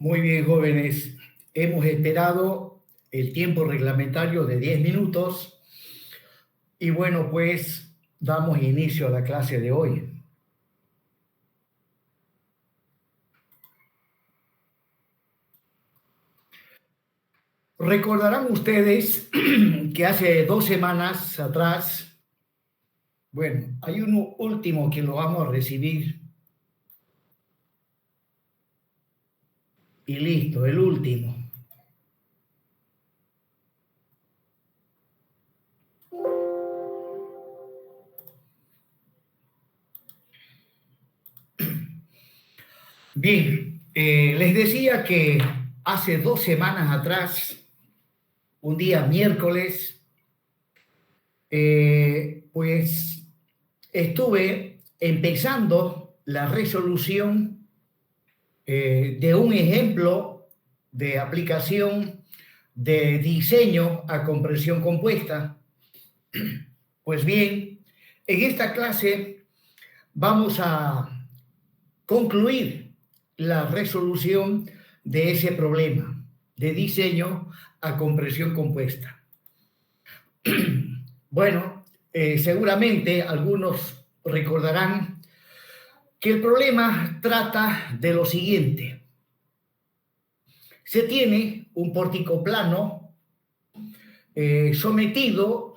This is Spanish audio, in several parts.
Muy bien, jóvenes. Hemos esperado el tiempo reglamentario de 10 minutos y bueno, pues damos inicio a la clase de hoy. Recordarán ustedes que hace 2 semanas atrás, bueno, hay uno último que lo vamos a recibir y listo, el último. Bien, les decía que hace 2 semanas atrás, un día miércoles, pues estuve empezando la resolución de un ejemplo de aplicación de diseño a compresión compuesta. Pues bien, en esta clase vamos a concluir la resolución de ese problema de diseño a compresión compuesta. Bueno, seguramente algunos recordarán que el problema trata de lo siguiente. Se tiene un pórtico plano sometido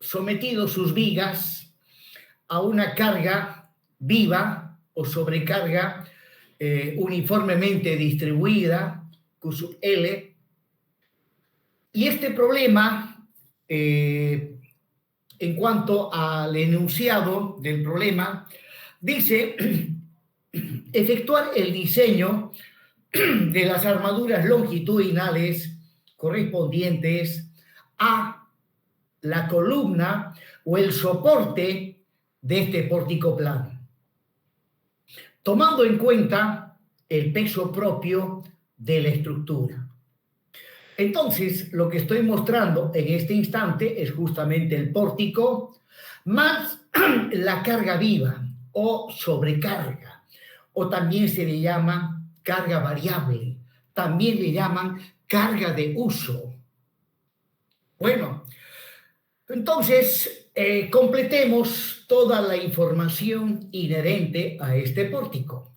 sus vigas a una carga viva o sobrecarga uniformemente distribuida, Q sub L, y este problema, en cuanto al enunciado del problema, dice efectuar el diseño de las armaduras longitudinales correspondientes a la columna o el soporte de este pórtico plano, tomando en cuenta el peso propio de la estructura. Entonces, lo que estoy mostrando en este instante es justamente el pórtico más la carga viva o sobrecarga, o también se le llama carga variable, también le llaman carga de uso. Bueno, entonces completemos toda la información inherente a este pórtico.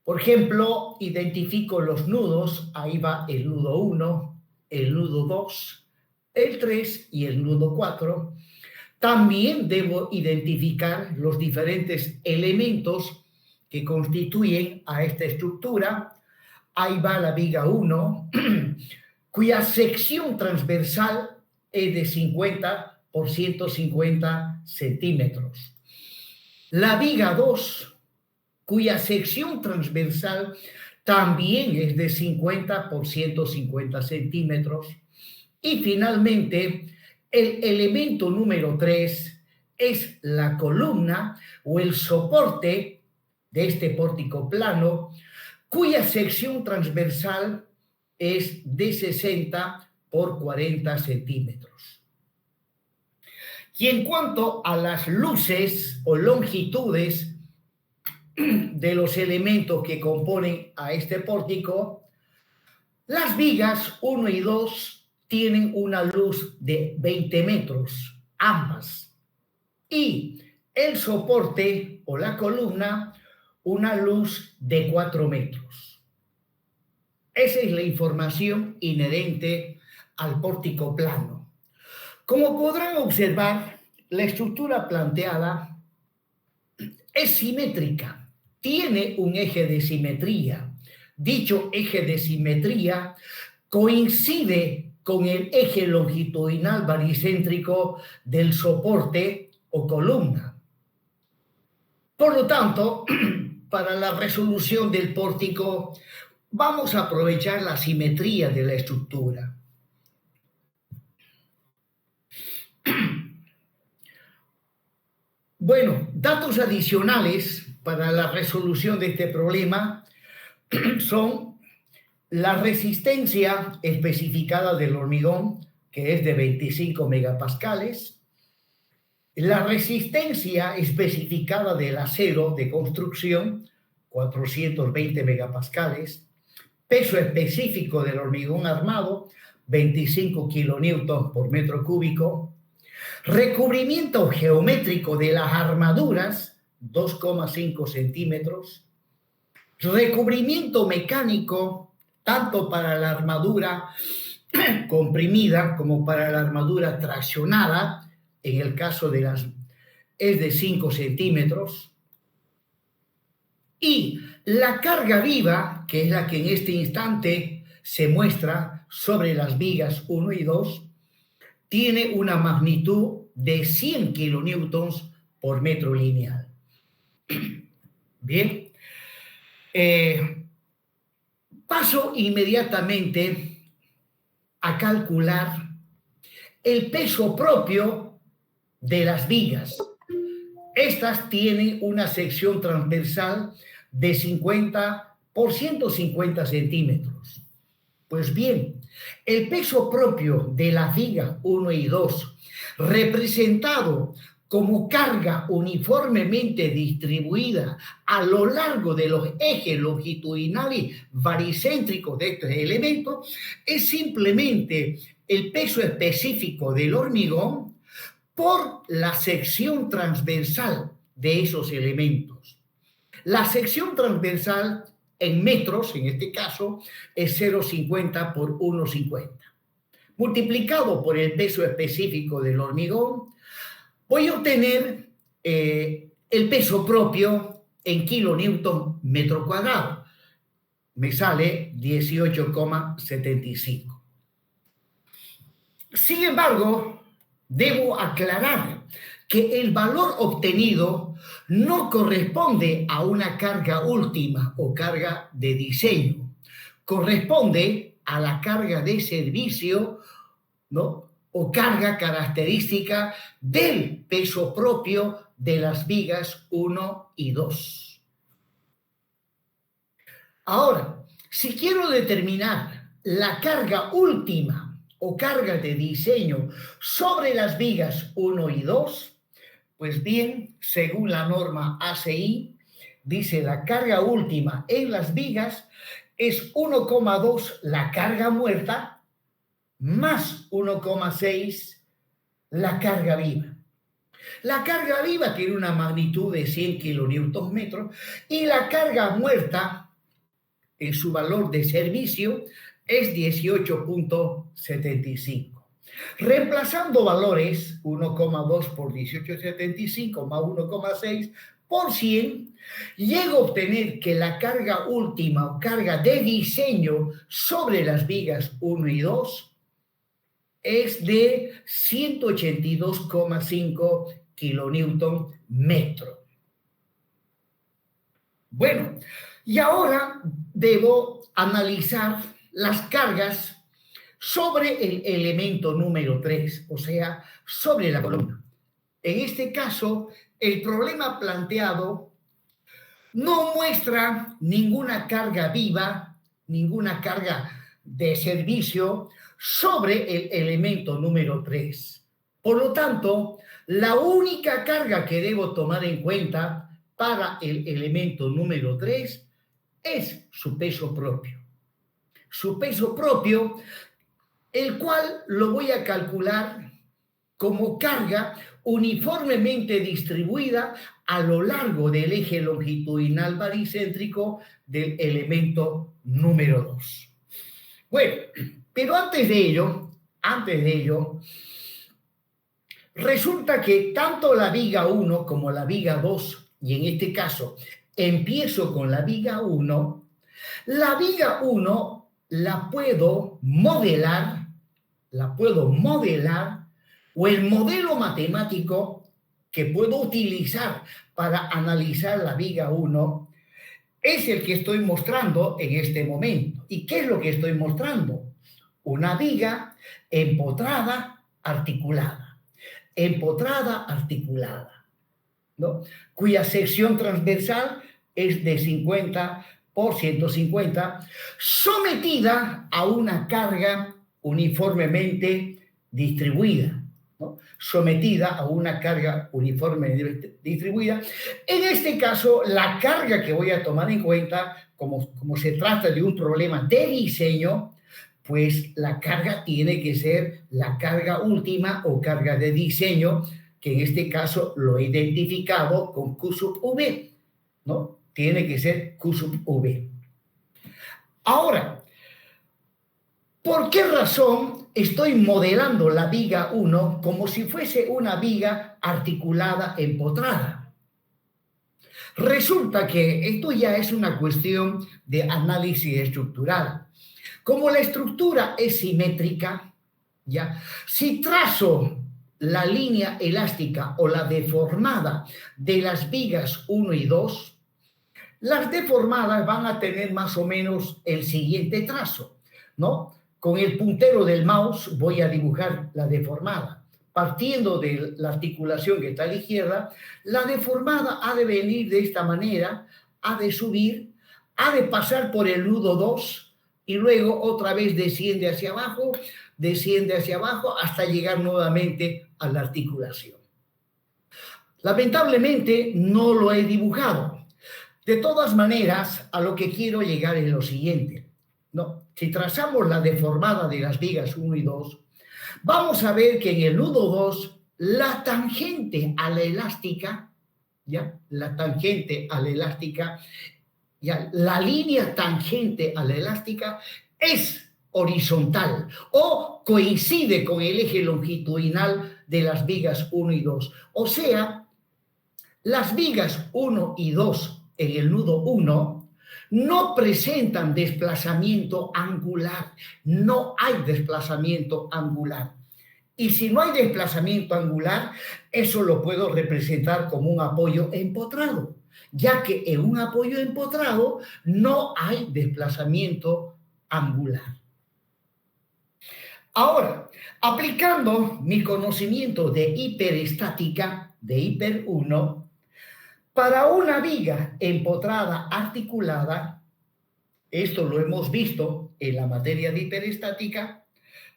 Por ejemplo, identifico los nudos, ahí va el nudo 1, el nudo 2, el 3 y el nudo 4. También debo identificar los diferentes elementos que constituyen a esta estructura. Ahí va la viga 1, cuya sección transversal es de 50 por 150 centímetros. La viga 2, cuya sección transversal también es de 50 por 150 centímetros. Y finalmente, el elemento número 3 es la columna o el soporte de este pórtico plano, cuya sección transversal es de 60 por 40 centímetros. Y en cuanto a las luces o longitudes de los elementos que componen a este pórtico, las vigas 1 y 2 tienen una luz de 20 metros, ambas, y el soporte o la columna una luz de 4 metros. Esa es la información inherente al pórtico plano. Como podrán observar, la estructura planteada es simétrica. Tiene un eje de simetría. Dicho eje de simetría coincide con el eje longitudinal baricéntrico del soporte o columna. Por lo tanto, para la resolución del pórtico, vamos a aprovechar la simetría de la estructura. Bueno, datos adicionales para la resolución de este problema son la resistencia especificada del hormigón, que es de 25 megapascales, la resistencia especificada del acero de construcción, 420 megapascales, Peso específico del hormigón armado, 25 kilonewtons por metro cúbico. Recubrimiento geométrico de las armaduras, 2,5 centímetros. Recubrimiento mecánico, tanto para la armadura comprimida como para la armadura traccionada, en el caso de las, es de 5 centímetros. Y la carga viva, que es la que en este instante se muestra sobre las vigas 1 y 2, tiene una magnitud de 100 kilonewtons por metro lineal. Bien. Paso inmediatamente a calcular el peso propio de las vigas. Estas tienen una sección transversal de 50 por 150 centímetros. Pues bien, el peso propio de las vigas 1 y 2, representado como carga uniformemente distribuida a lo largo de los ejes longitudinales baricéntricos de estos elementos, es simplemente el peso específico del hormigón por la sección transversal de esos elementos. La sección transversal en metros, en este caso, es 0,50 por 1,50. Multiplicado por el peso específico del hormigón, voy a obtener el peso propio en kilonewton metro cuadrado. Me sale 18,75. Sin embargo, debo aclarar que el valor obtenido no corresponde a una carga última o carga de diseño. Corresponde a la carga de servicio, ¿no?, o carga característica del peso propio de las vigas 1 y 2. Ahora, si quiero determinar la carga última o carga de diseño sobre las vigas 1 y 2, pues bien, según la norma ACI, dice la carga última en las vigas es 1,2 la carga muerta más 1,6 la carga viva. La carga viva tiene una magnitud de 100 kilonewtons metros y la carga muerta, en su valor de servicio, es 18,75. Reemplazando valores, 1,2 por 18,75 más 1,6 por 100, llego a obtener que la carga última o carga de diseño sobre las vigas 1 y 2 es de 182,5 kilonewton metro. Bueno, y ahora debo analizar las cargas sobre el elemento número 3, o sea, sobre la columna. En este caso, el problema planteado no muestra ninguna carga viva, ninguna carga de servicio sobre el elemento número 3. Por lo tanto, la única carga que debo tomar en cuenta para el elemento número 3 es su peso propio. Su peso propio, el cual lo voy a calcular como carga uniformemente distribuida a lo largo del eje longitudinal baricéntrico del elemento número 2. Bueno, pero antes de ello, resulta que tanto la viga 1 como la viga 2, y en este caso empiezo con la viga 1 la puedo modelar, o el modelo matemático que puedo utilizar para analizar la viga 1 es el que estoy mostrando en este momento. ¿Y qué es lo que estoy mostrando? Una viga empotrada, articulada, ¿no?, cuya sección transversal es de 50 por 150, sometida a una carga uniformemente distribuida. ¿no? Sometida a una carga uniforme distribuida. En este caso, la carga que voy a tomar en cuenta, como se trata de un problema de diseño, pues la carga tiene que ser la carga última o carga de diseño, que en este caso lo he identificado con Q sub V, ¿no? Tiene que ser Q sub V. Ahora, ¿por qué razón estoy modelando la viga 1 como si fuese una viga articulada empotrada? Resulta que esto ya es una cuestión de análisis estructural. Como la estructura es simétrica, ¿ya? Si trazo la línea elástica o la deformada de las vigas 1 y 2, las deformadas van a tener más o menos el siguiente trazo, ¿no? Con el puntero del mouse voy a dibujar la deformada. Partiendo de la articulación que está a la izquierda, la deformada ha de venir de esta manera, ha de subir, ha de pasar por el nudo 2 y luego otra vez desciende hacia abajo hasta llegar nuevamente a la articulación. Lamentablemente no lo he dibujado. De todas maneras, a lo que quiero llegar es lo siguiente, ¿no? Si trazamos la deformada de las vigas 1 y 2, vamos a ver que en el nudo 2, la tangente a la elástica, ¿ya? La tangente a la elástica, ¿ya? La línea tangente a la elástica es horizontal o coincide con el eje longitudinal de las vigas 1 y 2. O sea, las vigas 1 y 2 en el nudo 1 no presentan desplazamiento angular, no hay desplazamiento angular. Y si no hay desplazamiento angular, eso lo puedo representar como un apoyo empotrado, ya que en un apoyo empotrado no hay desplazamiento angular. Ahora, aplicando mi conocimiento de hiperestática, de hiper 1, para una viga empotrada articulada, esto lo hemos visto en la materia de hiperestática,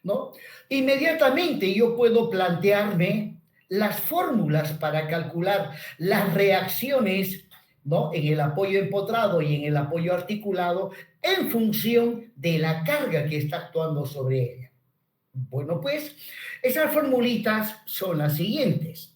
¿no? Inmediatamente yo puedo plantearme las fórmulas para calcular las reacciones, ¿no? En el apoyo empotrado y en el apoyo articulado en función de la carga que está actuando sobre ella. Bueno, pues esas formulitas son las siguientes.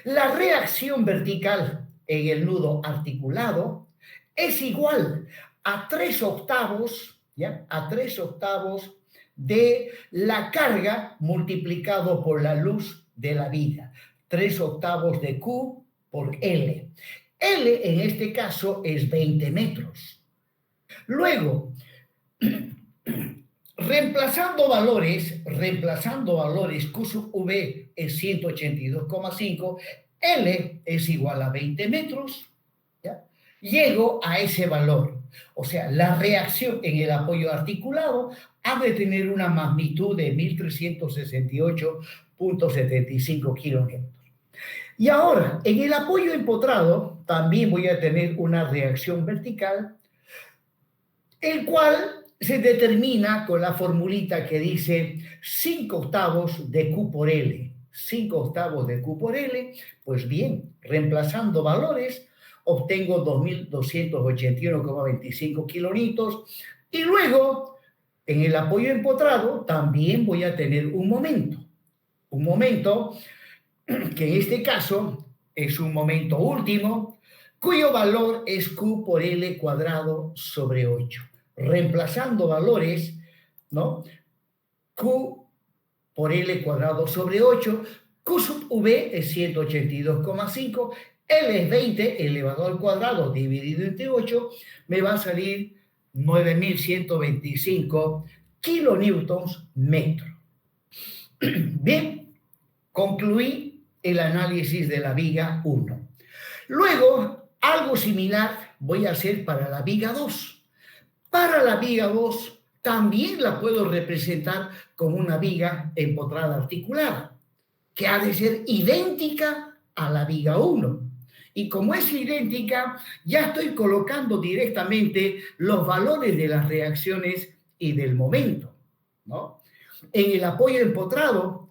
La reacción vertical en el nudo articulado es igual a 3/8, ¿ya? A 3/8 de la carga multiplicado por la luz de la viga. 3/8 de Q por L. L en este caso es 20 metros. Luego, reemplazando valores, Q sub V es 182,5, L es igual a 20 metros, ¿ya? Llego a ese valor. O sea, la reacción en el apoyo articulado ha de tener una magnitud de 1368,75 kilonewtons. Y ahora, en el apoyo empotrado, también voy a tener una reacción vertical, el cual se determina con la formulita que dice 5/8 de Q por L. 5/8 de Q por L, pues bien, reemplazando valores, obtengo 2281,25 kilonewtons y luego, en el apoyo empotrado, también voy a tener un momento que en este caso es un momento último, cuyo valor es Q por L cuadrado sobre 8. Reemplazando valores, ¿no? Q por L cuadrado sobre 8, Q sub V es 182,5, L es 20 elevado al cuadrado dividido entre 8, me va a salir 9.125 kilonewtons metro. Bien, concluí el análisis de la viga 1. Luego, algo similar voy a hacer para la viga 2. Para la viga 2 también la puedo representar como una viga empotrada articulada, que ha de ser idéntica a la viga 1. Y como es idéntica, ya estoy colocando directamente los valores de las reacciones y del momento, ¿no? En el apoyo empotrado,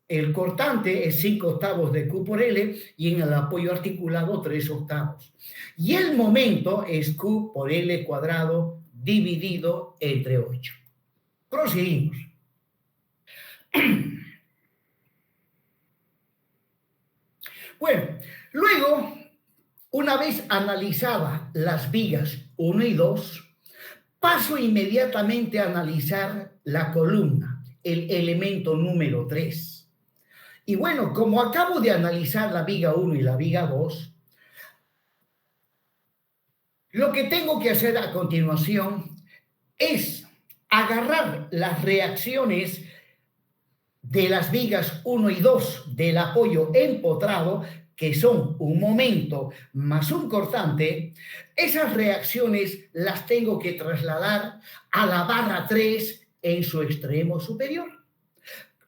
El cortante es 5/8 de Q por L y en el apoyo articulado 3/8. Y el momento es Q por L cuadrado dividido entre 8. Proseguimos. Bueno, luego, una vez analizadas las vigas 1 y 2, paso inmediatamente a analizar la columna, el elemento número 3. Y bueno, como acabo de analizar la viga 1 y la viga 2, lo que tengo que hacer a continuación es agarrar las reacciones de las vigas 1 y 2 del apoyo empotrado, que son un momento más un cortante. Esas reacciones las tengo que trasladar a la barra 3 en su extremo superior.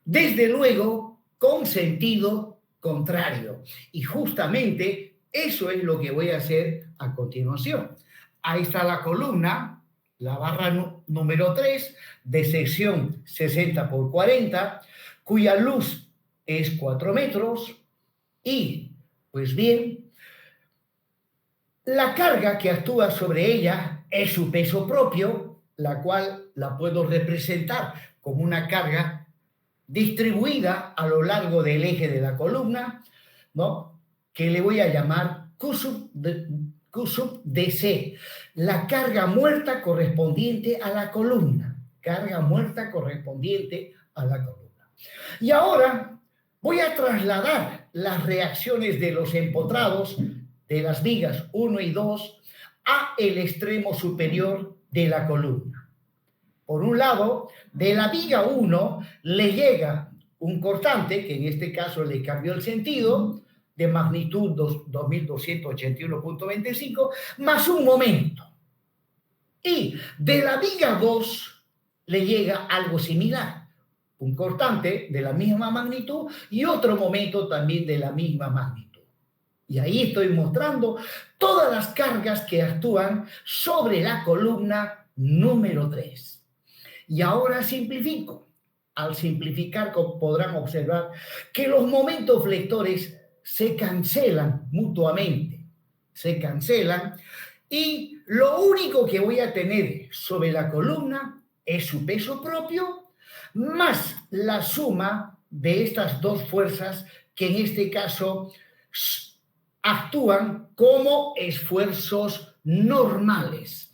Desde luego, con sentido contrario. Y justamente eso es lo que voy a hacer a continuación. Ahí está la columna, la barra número 3 de sección 60 por 40, cuya luz es 4 metros. Y, pues bien, la carga que actúa sobre ella es su peso propio, la cual la puedo representar como una carga distribuida a lo largo del eje de la columna, ¿no? Que le voy a llamar Q sub DC, la carga muerta correspondiente a la columna. Carga muerta correspondiente a la columna. Y ahora voy a trasladar las reacciones de los empotrados de las vigas 1 y 2 a el extremo superior de la columna. Por un lado, de la viga 1 le llega un cortante, que en este caso le cambió el sentido, de magnitud 2281.25, más un momento. Y de la viga 2 le llega algo similar, un cortante de la misma magnitud y otro momento también de la misma magnitud. Y ahí estoy mostrando todas las cargas que actúan sobre la columna número 3. Y ahora simplifico. Al simplificar, podrán observar que los momentos flectores se cancelan mutuamente. Se cancelan y lo único que voy a tener sobre la columna es su peso propio más la suma de estas dos fuerzas que en este caso actúan como esfuerzos normales.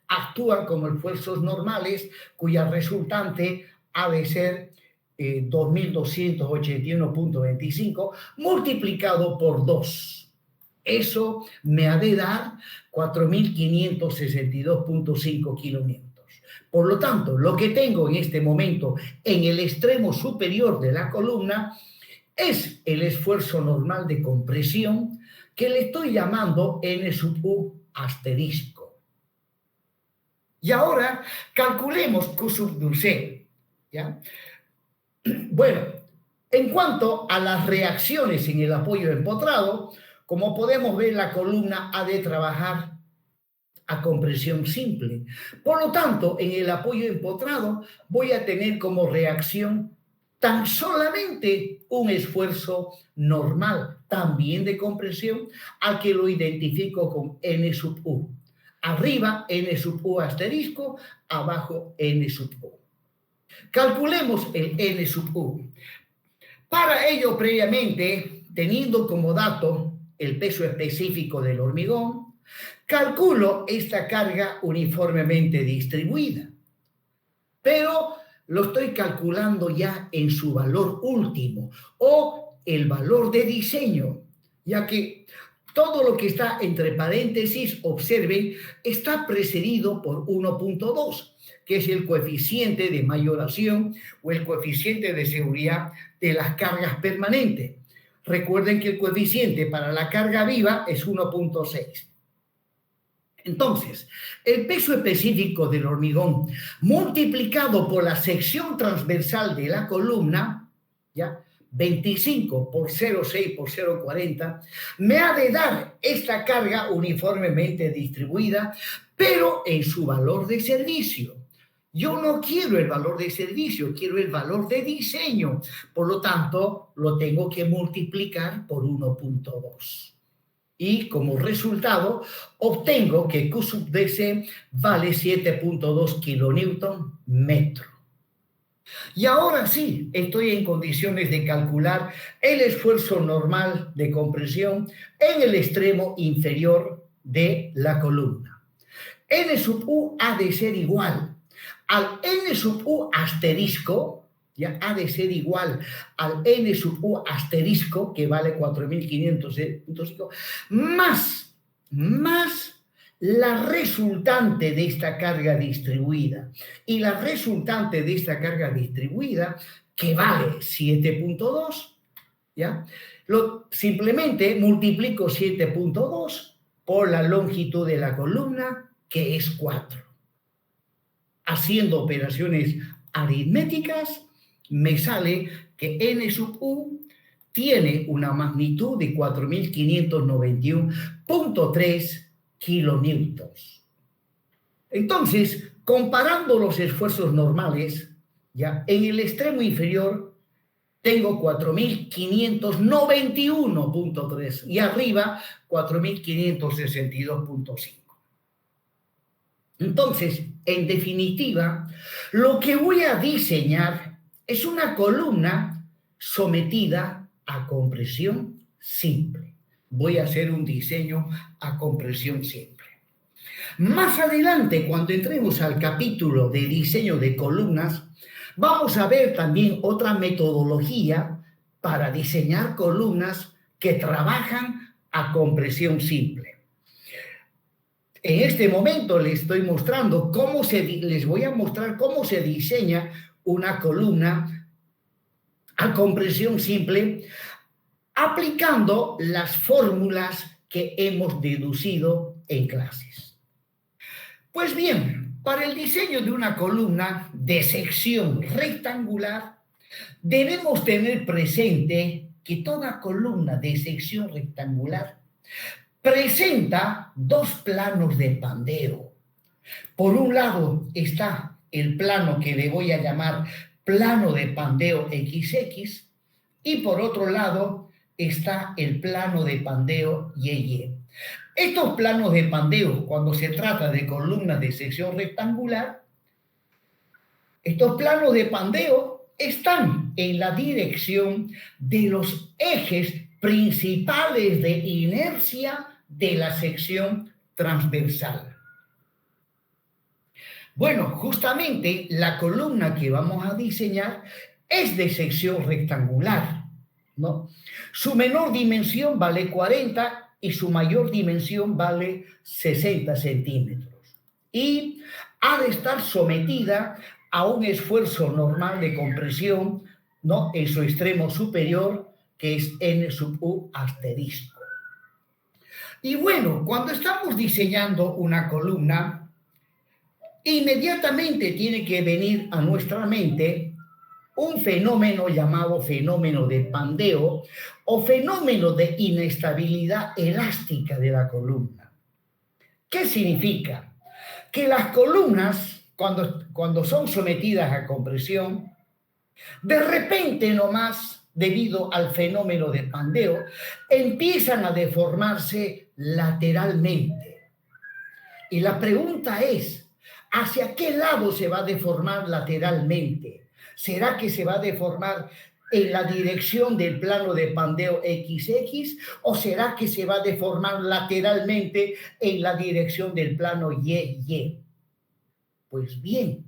Actúan como esfuerzos normales cuya resultante ha de ser 2.281.25 multiplicado por 2. Eso me ha de dar 4.562.5 kilonewtons. Por lo tanto, lo que tengo en este momento en el extremo superior de la columna es el esfuerzo normal de compresión que le estoy llamando N sub U asterisco. Y ahora calculemos Q sub C, ¿ya? Bueno, en cuanto a las reacciones en el apoyo empotrado, como podemos ver, la columna ha de trabajar a compresión simple. Por lo tanto, en el apoyo empotrado voy a tener como reacción tan solamente un esfuerzo normal, también de compresión, al que lo identifico con N sub U. Arriba N sub U asterisco, abajo N sub U. Calculemos el N sub U. Para ello, previamente, teniendo como dato el peso específico del hormigón, calculo esta carga uniformemente distribuida. Pero lo estoy calculando ya en su valor último o el valor de diseño, ya que todo lo que está entre paréntesis, observen, está precedido por 1.2, que es el coeficiente de mayoración o el coeficiente de seguridad de las cargas permanentes. Recuerden que el coeficiente para la carga viva es 1.6. Entonces, el peso específico del hormigón multiplicado por la sección transversal de la columna, ¿ya?, 25 por 0,6 por 0,40, me ha de dar esta carga uniformemente distribuida, pero en su valor de servicio. Yo no quiero el valor de servicio, quiero el valor de diseño. Por lo tanto, lo tengo que multiplicar por 1.2. Y como resultado, obtengo que Q sub DC vale 7.2 kilonewton metro. Y ahora sí, estoy en condiciones de calcular el esfuerzo normal de compresión en el extremo inferior de la columna. N sub U ha de ser igual al N sub U asterisco, ya ha de ser igual al N sub U asterisco, que vale 4.500.5, más la resultante de esta carga distribuida. Y la resultante de esta carga distribuida, que vale 7.2, ¿ya? Simplemente multiplico 7.2 por la longitud de la columna, que es 4. Haciendo operaciones aritméticas, me sale que N sub U tiene una magnitud de 4.591.3 kilonewtons. Entonces, comparando los esfuerzos normales, ya en el extremo inferior tengo 4.591.3 y arriba 4.562.5. Entonces, en definitiva, lo que voy a diseñar es una columna sometida a compresión simple. Voy a hacer un diseño a compresión simple. Más adelante, cuando entremos al capítulo de diseño de columnas, vamos a ver también otra metodología para diseñar columnas que trabajan a compresión simple. En este momento les voy a mostrar cómo se diseña una columna a compresión simple aplicando las fórmulas que hemos deducido en clases. Pues bien, para el diseño de una columna de sección rectangular, debemos tener presente que toda columna de sección rectangular presenta dos planos de pandeo. Por un lado está el plano que le voy a llamar plano de pandeo XX y por otro lado está el plano de pandeo YY. Estos planos de pandeo, cuando se trata de columnas de sección rectangular, estos planos de pandeo están en la dirección de los ejes principales de inercia de la sección transversal. Bueno, justamente la columna que vamos a diseñar es de sección rectangular, ¿no? Su menor dimensión vale 40 y su mayor dimensión vale 60 centímetros. Y ha de estar sometida a un esfuerzo normal de compresión, ¿no?, en su extremo superior, que es N sub U asterisco. Y bueno, cuando estamos diseñando una columna, inmediatamente tiene que venir a nuestra mente un fenómeno llamado fenómeno de pandeo o fenómeno de inestabilidad elástica de la columna. ¿Qué significa? Que las columnas, cuando son sometidas a compresión, de repente nomás, debido al fenómeno de pandeo, empiezan a deformarse lateralmente. Y la pregunta es, ¿hacia qué lado se va a deformar lateralmente? ¿Será que se va a deformar en la dirección del plano de pandeo XX o será que se va a deformar lateralmente en la dirección del plano YY? Pues bien,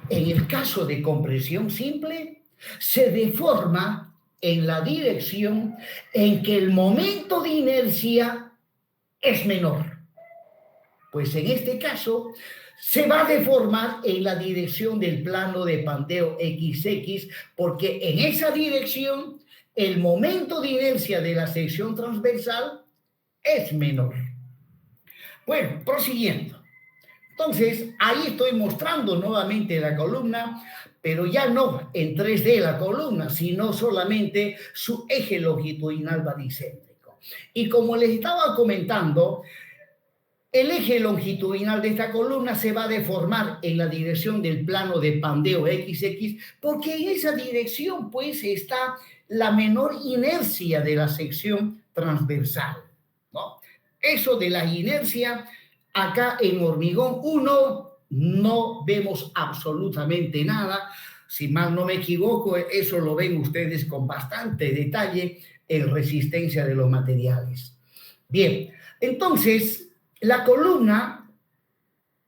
en el caso de compresión simple, se deforma en la dirección en que el momento de inercia es menor. Pues en este caso se va a deformar en la dirección del plano de pandeo XX, porque en esa dirección el momento de inercia de la sección transversal es menor. Bueno, prosiguiendo. Entonces, ahí estoy mostrando nuevamente la columna, pero ya no en 3D la columna, sino solamente su eje longitudinal baricéntrico. Y como les estaba comentando, el eje longitudinal de esta columna se va a deformar en la dirección del plano de pandeo XX, porque en esa dirección pues está la menor inercia de la sección transversal, ¿no? Eso de la inercia, acá en hormigón 1 no vemos absolutamente nada. Si mal no me equivoco, eso lo ven ustedes con bastante detalle en resistencia de los materiales. Bien, entonces la columna,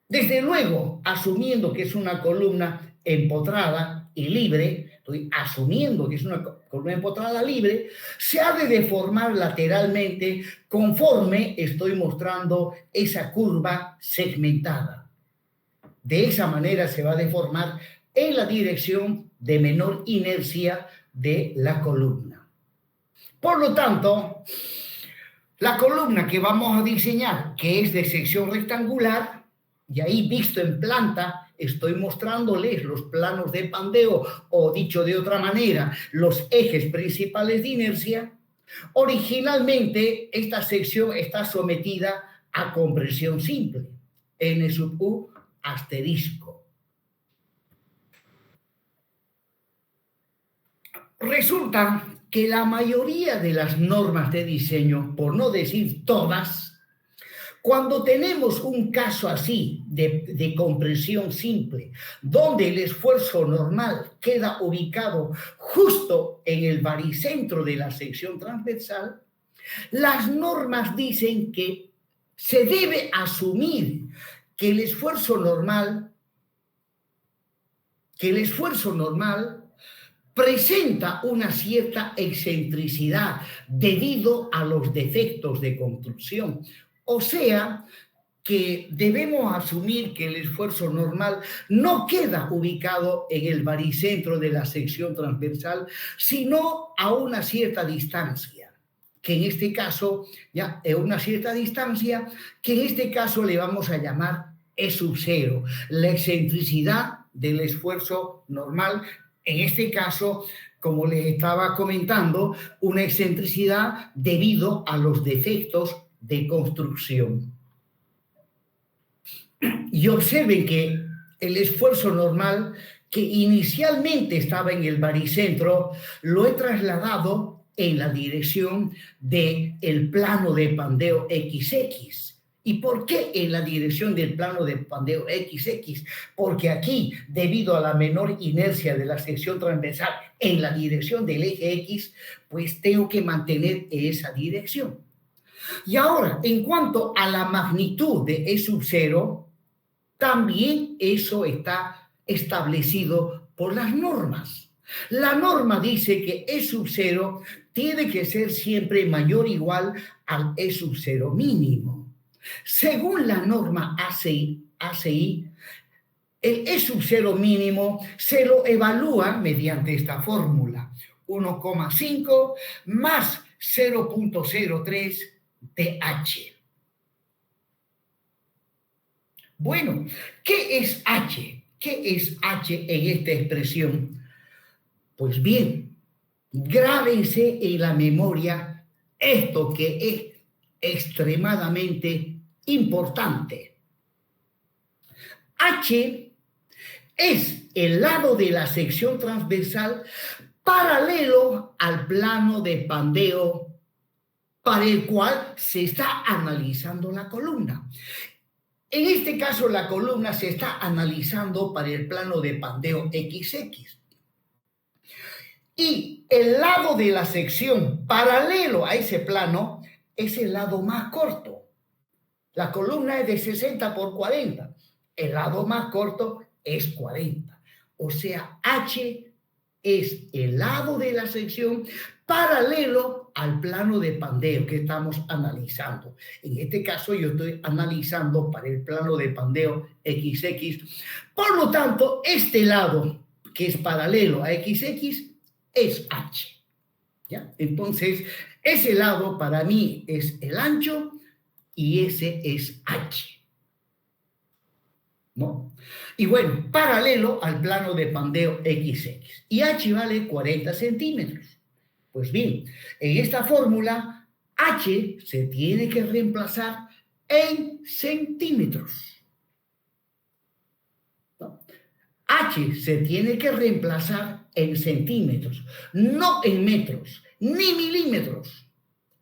desde luego, asumiendo que es una columna empotrada y libre, estoy asumiendo que es una columna empotrada libre, se ha de deformar lateralmente conforme estoy mostrando esa curva segmentada. De esa manera se va a deformar en la dirección de menor inercia de la columna. Por lo tanto, la columna que vamos a diseñar, que es de sección rectangular, y ahí visto en planta, estoy mostrándoles los planos de pandeo, o dicho de otra manera, los ejes principales de inercia. Originalmente, esta sección está sometida a compresión simple, N sub U asterisco. Resulta que la mayoría de las normas de diseño, por no decir todas, cuando tenemos un caso así de compresión simple, donde el esfuerzo normal queda ubicado justo en el baricentro de la sección transversal, las normas dicen que se debe asumir que el esfuerzo normal presenta una cierta excentricidad debido a los defectos de construcción. O sea, que debemos asumir que el esfuerzo normal no queda ubicado en el baricentro de la sección transversal, sino a una cierta distancia, que en este caso, ya es una cierta distancia, que en este caso le vamos a llamar E sub 0, la excentricidad del esfuerzo normal. En este caso, como les estaba comentando, una excentricidad debido a los defectos de construcción. Y observen que el esfuerzo normal, que inicialmente estaba en el baricentro, lo he trasladado en la dirección del plano de pandeo XX. ¿Y por qué en la dirección del plano de pandeo XX? Porque aquí, debido a la menor inercia de la sección transversal en la dirección del eje X, pues tengo que mantener esa dirección. Y ahora, en cuanto a la magnitud de E sub 0, también eso está establecido por las normas. La norma dice que E sub 0 tiene que ser siempre mayor o igual al E sub 0 mínimo. Según la norma ACI, el E sub 0 mínimo se lo evalúa mediante esta fórmula, 1,5 más 0,03 TH. Bueno, ¿qué es H? ¿Qué es H en esta expresión? Pues bien, grábense en la memoria esto que es extremadamente importante. H es el lado de la sección transversal paralelo al plano de pandeo para el cual se está analizando la columna. En este caso, la columna se está analizando para el plano de pandeo XX. Y el lado de la sección paralelo a ese plano es el lado más corto. La columna es de 60 por 40. El lado más corto es 40. O sea, H es el lado de la sección paralelo al plano de pandeo que estamos analizando. En este caso, yo estoy analizando para el plano de pandeo XX. Por lo tanto, este lado que es paralelo a XX es H. ¿Ya? Entonces, ese lado para mí es el ancho y ese es H, ¿no? Y bueno, paralelo al plano de pandeo XX. Y H vale 40 centímetros. Pues bien, en esta fórmula, H se tiene que reemplazar en centímetros. ¿No? H se tiene que reemplazar en centímetros, no en metros, ni milímetros.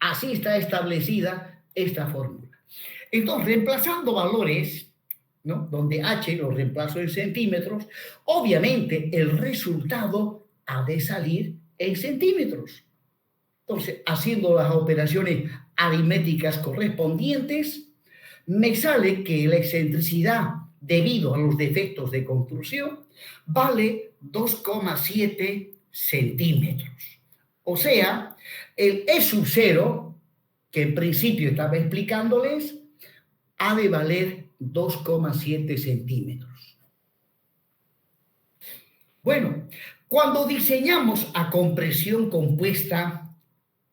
Así está establecida esta fórmula. Entonces, reemplazando valores, ¿no? Donde H lo reemplazo en centímetros, obviamente el resultado ha de salir en centímetros. Entonces, haciendo las operaciones aritméticas correspondientes, me sale que la excentricidad debido a los defectos de construcción vale 2,7 centímetros. O sea, el E sub 0, que en principio estaba explicándoles, ha de valer 2,7 centímetros. Bueno, cuando diseñamos a compresión compuesta,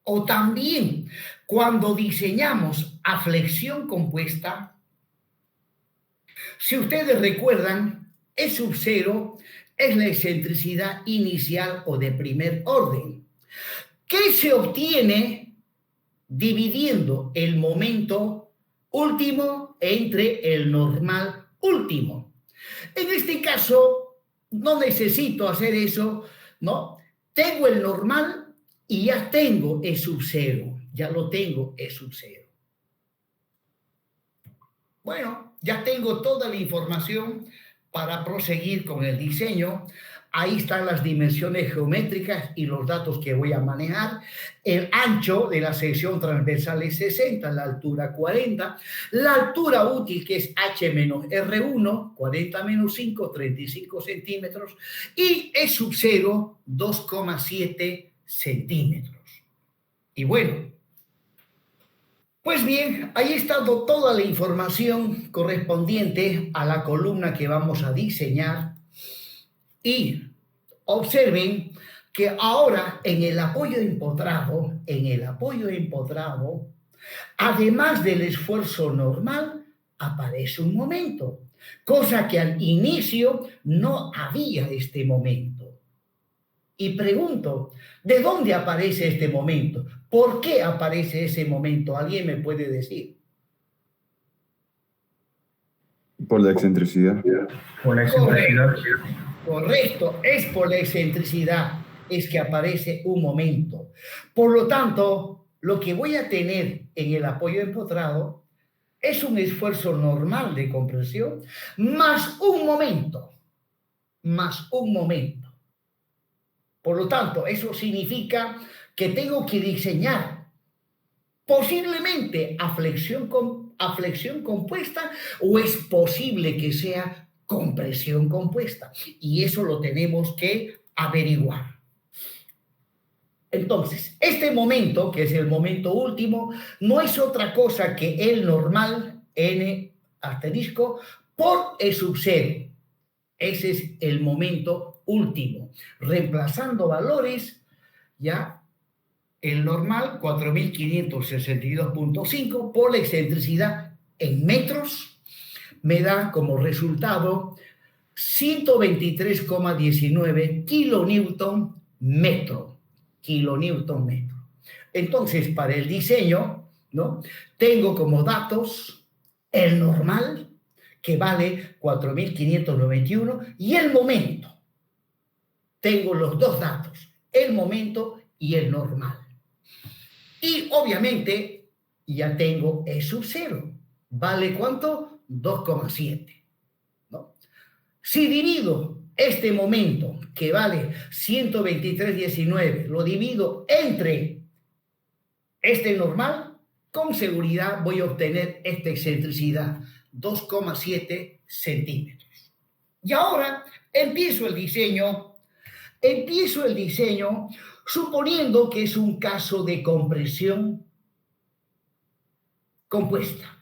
o también cuando diseñamos a flexión compuesta, si ustedes recuerdan, E sub 0 es la excentricidad inicial o de primer orden, que se obtiene dividiendo el momento último entre el normal último. En este caso, no necesito hacer eso, ¿no? Tengo el normal y ya tengo E sub 0, ya lo tengo E sub 0. Bueno, ya tengo toda la información para proseguir con el diseño. Ahí están las dimensiones geométricas y los datos que voy a manejar. El ancho de la sección transversal es 60, la altura 40. La altura útil, que es H menos R1, 40 menos 5, 35 centímetros. Y E sub 0, 2,7 centímetros. Y bueno, pues bien, ahí está toda la información correspondiente a la columna que vamos a diseñar. Y observen que ahora en el apoyo empotrado, además del esfuerzo normal, aparece un momento, cosa que al inicio no había este momento. Y pregunto, ¿de dónde aparece este momento? ¿Por qué aparece ese momento? ¿Alguien me puede decir? Por la excentricidad. Por la excentricidad. Correcto, es por la excentricidad, es que aparece un momento. Por lo tanto, lo que voy a tener en el apoyo empotrado es un esfuerzo normal de compresión más un momento, Por lo tanto, eso significa que tengo que diseñar posiblemente a flexión compuesta, o es posible que sea compresión compuesta. Y eso lo tenemos que averiguar. Entonces, este momento, que es el momento último, no es otra cosa que el normal n asterisco por E sub 0. Ese es el momento último. Reemplazando valores, ya el normal 4562.5 por la excentricidad en metros me da como resultado 123,19 kilonewton metro. Entonces, para el diseño, ¿no? Tengo como datos el normal, que vale 4.591, y el momento. Tengo los dos datos, el momento y el normal. Y obviamente ya tengo E sub 0. ¿Vale cuánto? 2,7. ¿No? Si divido este momento, que vale 123,19, lo divido entre este normal, con seguridad voy a obtener esta excentricidad, 2,7 centímetros. Y ahora empiezo el diseño suponiendo que es un caso de compresión compuesta.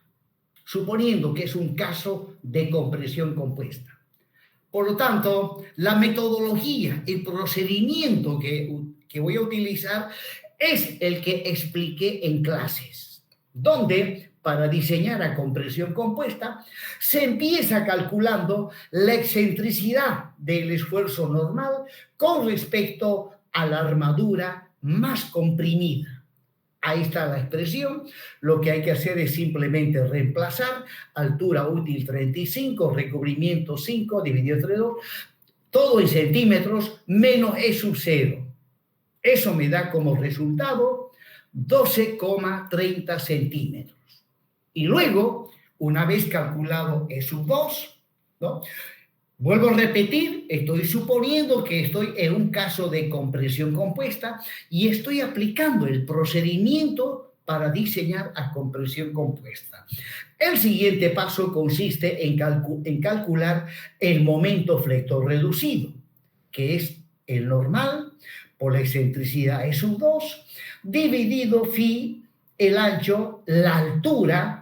Por lo tanto, la metodología, el procedimiento que voy a utilizar es el que expliqué en clases, donde para diseñar a compresión compuesta se empieza calculando la excentricidad del esfuerzo normal con respecto a la armadura más comprimida. Ahí está la expresión. Lo que hay que hacer es simplemente reemplazar altura útil 35, recubrimiento 5, dividido entre 2, todo en centímetros, menos E sub 0. Eso me da como resultado 12,30 centímetros. Y luego, una vez calculado E sub 2, ¿no? Vuelvo a repetir, estoy suponiendo que estoy en un caso de compresión compuesta y estoy aplicando el procedimiento para diseñar a compresión compuesta. El siguiente paso consiste en calcular el momento flector reducido, que es el normal por la excentricidad E sub 2, dividido phi, el ancho, la altura.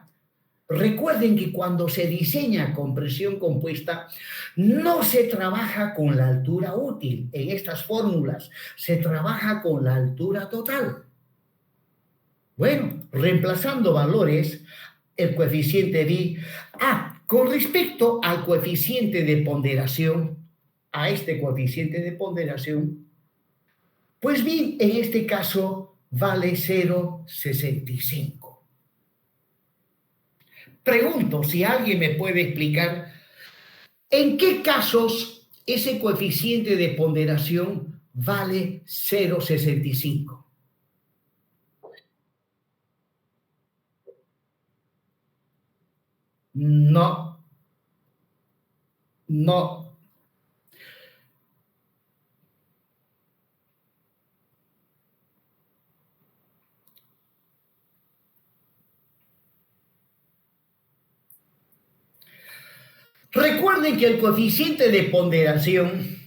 Recuerden que cuando se diseña compresión compuesta, no se trabaja con la altura útil en estas fórmulas, se trabaja con la altura total. Bueno, reemplazando valores, el coeficiente de... con respecto al coeficiente de ponderación, a este coeficiente de ponderación, pues bien, en este caso vale 0,65. Pregunto si alguien me puede explicar en qué casos ese coeficiente de ponderación vale 0,65. No. Recuerden que el coeficiente de ponderación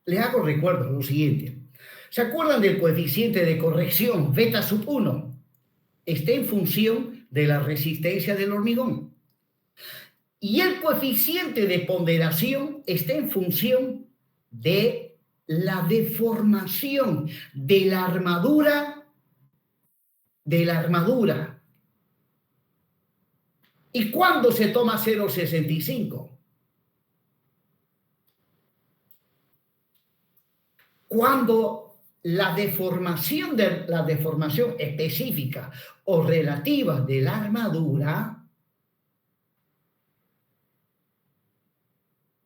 les hago recuerdo lo siguiente. ¿Se acuerdan del coeficiente de corrección beta sub 1? Está en función de la resistencia del hormigón. Y el coeficiente de ponderación está en función de la deformación de la armadura. ¿Y cuándo se toma 0,65? Cuando la deformación específica o relativa de la armadura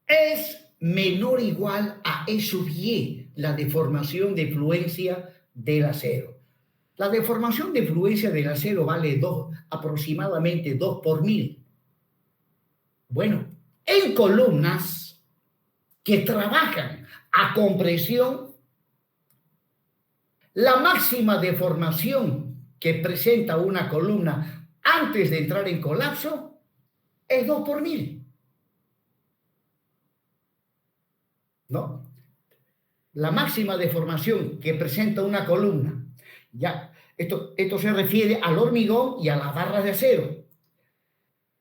es menor o igual a E sub y, la deformación de fluencia del acero. La deformación de fluencia del acero vale aproximadamente 2 por 1000. Bueno, en columnas que trabajan a compresión, la máxima deformación que presenta una columna antes de entrar en colapso es 2 por 1000. ¿No? La máxima deformación que presenta una columna, ya, esto se refiere al hormigón y a las barras de acero.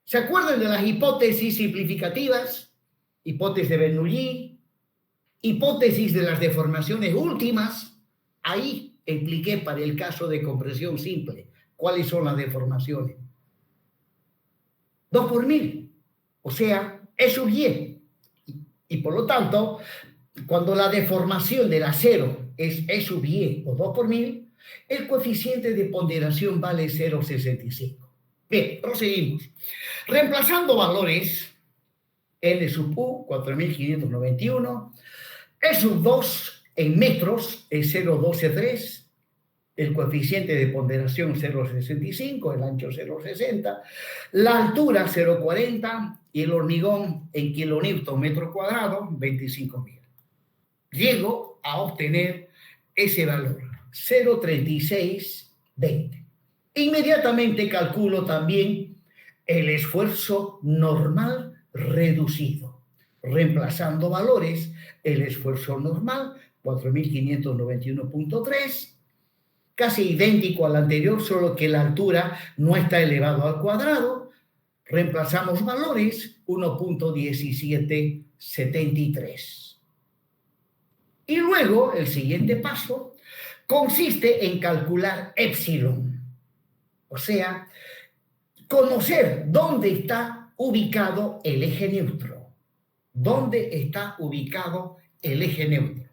¿Se acuerdan de las hipótesis simplificativas? Hipótesis de Bernoulli, hipótesis de las deformaciones últimas. Ahí expliqué para el caso de compresión simple cuáles son las deformaciones. 2 por 1000, o sea, E sub y. Y por lo tanto, cuando la deformación del acero es E sub y o 2 por 1000, el coeficiente de ponderación vale 0,65. Bien, proseguimos. Reemplazando valores, N sub U, 4.591, E sub 2 en metros es 0,123, el coeficiente de ponderación 0,65, el ancho 0,60, la altura 0,40 y el hormigón en kilonewton metro cuadrado 25.000. Llego a obtener ese valor, 0,3620. Inmediatamente calculo también el esfuerzo normal reducido, reemplazando valores, el esfuerzo normal 4.591.3, casi idéntico al anterior, solo que la altura no está elevado al cuadrado. Reemplazamos valores, 1.1773. Y luego, el siguiente paso consiste en calcular epsilon. O sea, conocer dónde está ubicado el eje neutro. ¿Dónde está ubicado el eje neutro.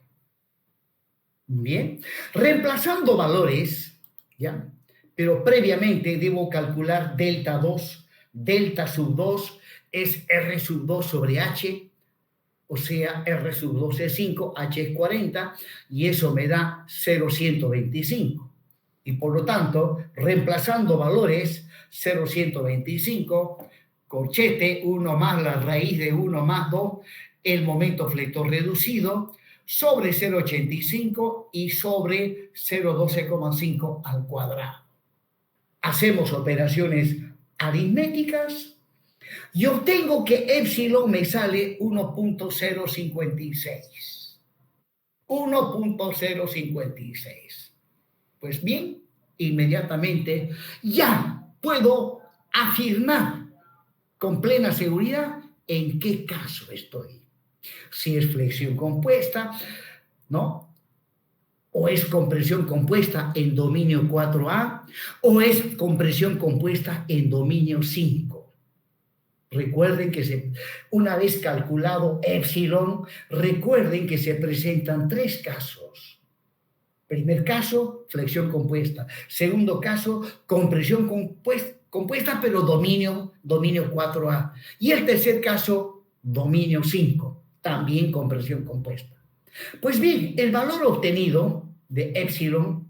Bien, reemplazando valores, ¿ya? Pero previamente debo calcular delta 2, delta sub 2 es R sub 2 sobre H, o sea, R sub 2 es 5, H es 40, y eso me da 0,125. Y por lo tanto, reemplazando valores, 0,125, corchete, 1 más la raíz de 1 más 2, el momento flector reducido, sobre 0,85 y sobre 0,12,5 al cuadrado. Hacemos operaciones aritméticas y obtengo que epsilon me sale 1.056. 1.056. Pues bien, inmediatamente ya puedo afirmar con plena seguridad en qué caso estoy. Si es flexión compuesta, ¿no? O es compresión compuesta en dominio 4A, o es compresión compuesta en dominio 5. Recuerden que una vez calculado epsilon, recuerden que se presentan 3 casos. Primer caso, flexión compuesta. Segundo caso, compresión compuesta pero dominio 4A. Y el tercer caso, dominio 5, también compresión compuesta. Pues bien, el valor obtenido de epsilon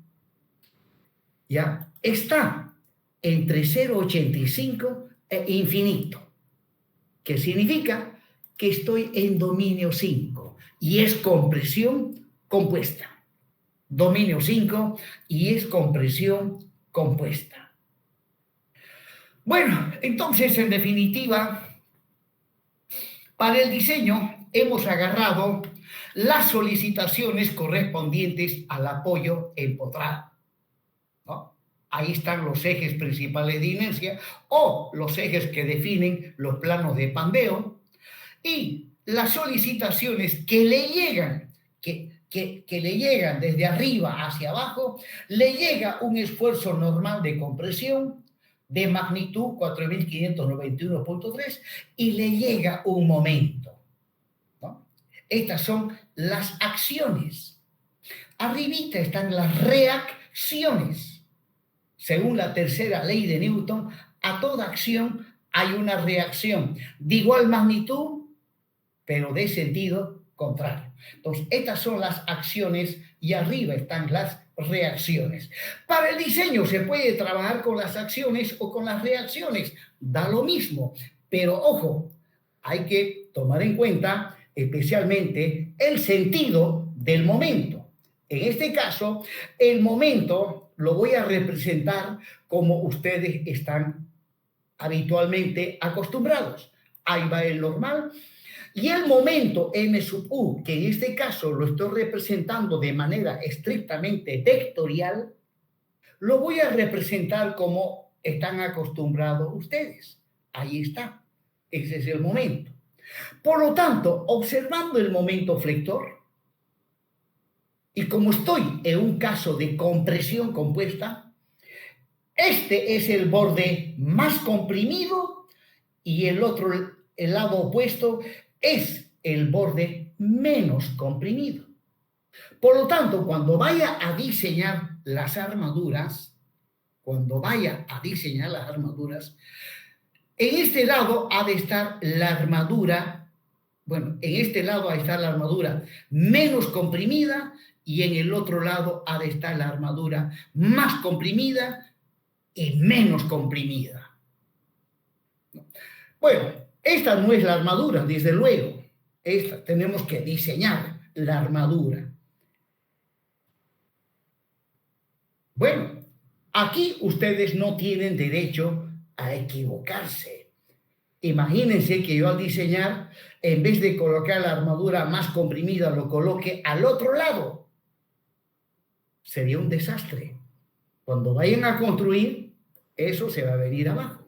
ya está entre 0,85 e infinito, que significa que estoy en dominio 5 y es compresión compuesta. Dominio 5 y es compresión compuesta. Bueno, entonces, en definitiva, para el diseño hemos agarrado las solicitaciones correspondientes al apoyo empotrado, ¿no? Ahí están los ejes principales de inercia o los ejes que definen los planos de pandeo y las solicitaciones que le llegan, que le llegan desde arriba hacia abajo, le llega un esfuerzo normal de compresión de magnitud 4.591.3 y le llega un momento, ¿no? Estas son las acciones. Arribita están las reacciones. Según la tercera ley de Newton, a toda acción hay una reacción de igual magnitud, pero de sentido contrario. Entonces, estas son las acciones y arriba están las reacciones. Para el diseño se puede trabajar con las acciones o con las reacciones, da lo mismo, pero ojo, hay que tomar en cuenta especialmente el sentido del momento. En este caso, el momento lo voy a representar como ustedes están habitualmente acostumbrados. Ahí va el normal. Y el momento m sub u, que en este caso lo estoy representando de manera estrictamente vectorial, lo voy a representar como están acostumbrados ustedes. Ahí está. Ese es el momento. Por lo tanto, observando el momento flector, y como estoy en un caso de compresión compuesta, este es el borde más comprimido y el lado opuesto es el borde menos comprimido. Por lo tanto, cuando vaya a diseñar las armaduras, en este lado ha de estar la armadura, en este lado ha de estar la armadura menos comprimida y en el otro lado ha de estar la armadura más comprimida y menos comprimida. Bueno, esta no es la armadura, desde luego. Esta tenemos que diseñar la armadura. Bueno, aquí ustedes no tienen derecho a equivocarse. Imagínense que yo al diseñar, en vez de colocar la armadura más comprimida, lo coloque al otro lado. Sería un desastre. Cuando vayan a construir, eso se va a venir abajo.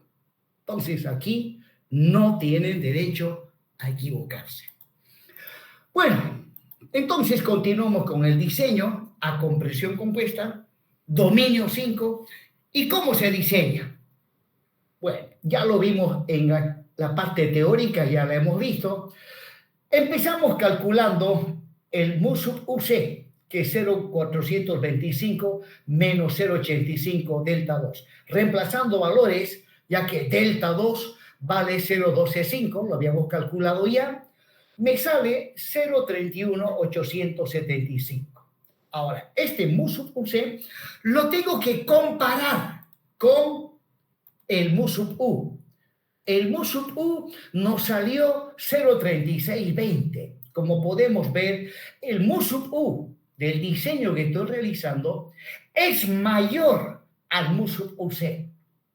Entonces, aquí no tienen derecho a equivocarse. Bueno, entonces continuamos con el diseño a compresión compuesta, dominio 5, ¿y cómo se diseña? Bueno, ya lo vimos en la parte teórica, ya la hemos visto. Empezamos calculando el mu sub UC, que es 0,425 menos 0,85 delta 2. Reemplazando valores, ya que delta 2 vale 0,125, lo habíamos calculado ya, me sale 0,31875. Ahora, este mu sub UC lo tengo que comparar con el mu sub U. El mu sub U nos salió 0,3620. Como podemos ver, el mu sub U del diseño que estoy realizando es mayor al mu sub UC.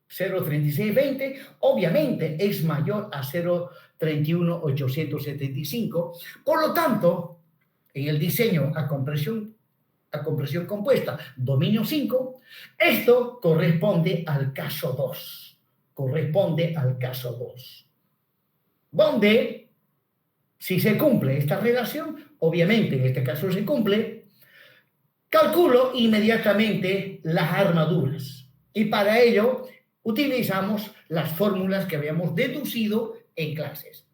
0,3620 obviamente es mayor a 0,31875. Por lo tanto, en el diseño a compresión compuesta, dominio 5, esto corresponde al caso 2. Corresponde al caso 2. Donde, si se cumple esta relación, obviamente en este caso se cumple, calculo inmediatamente las armaduras. Y para ello utilizamos las fórmulas que habíamos deducido en clases.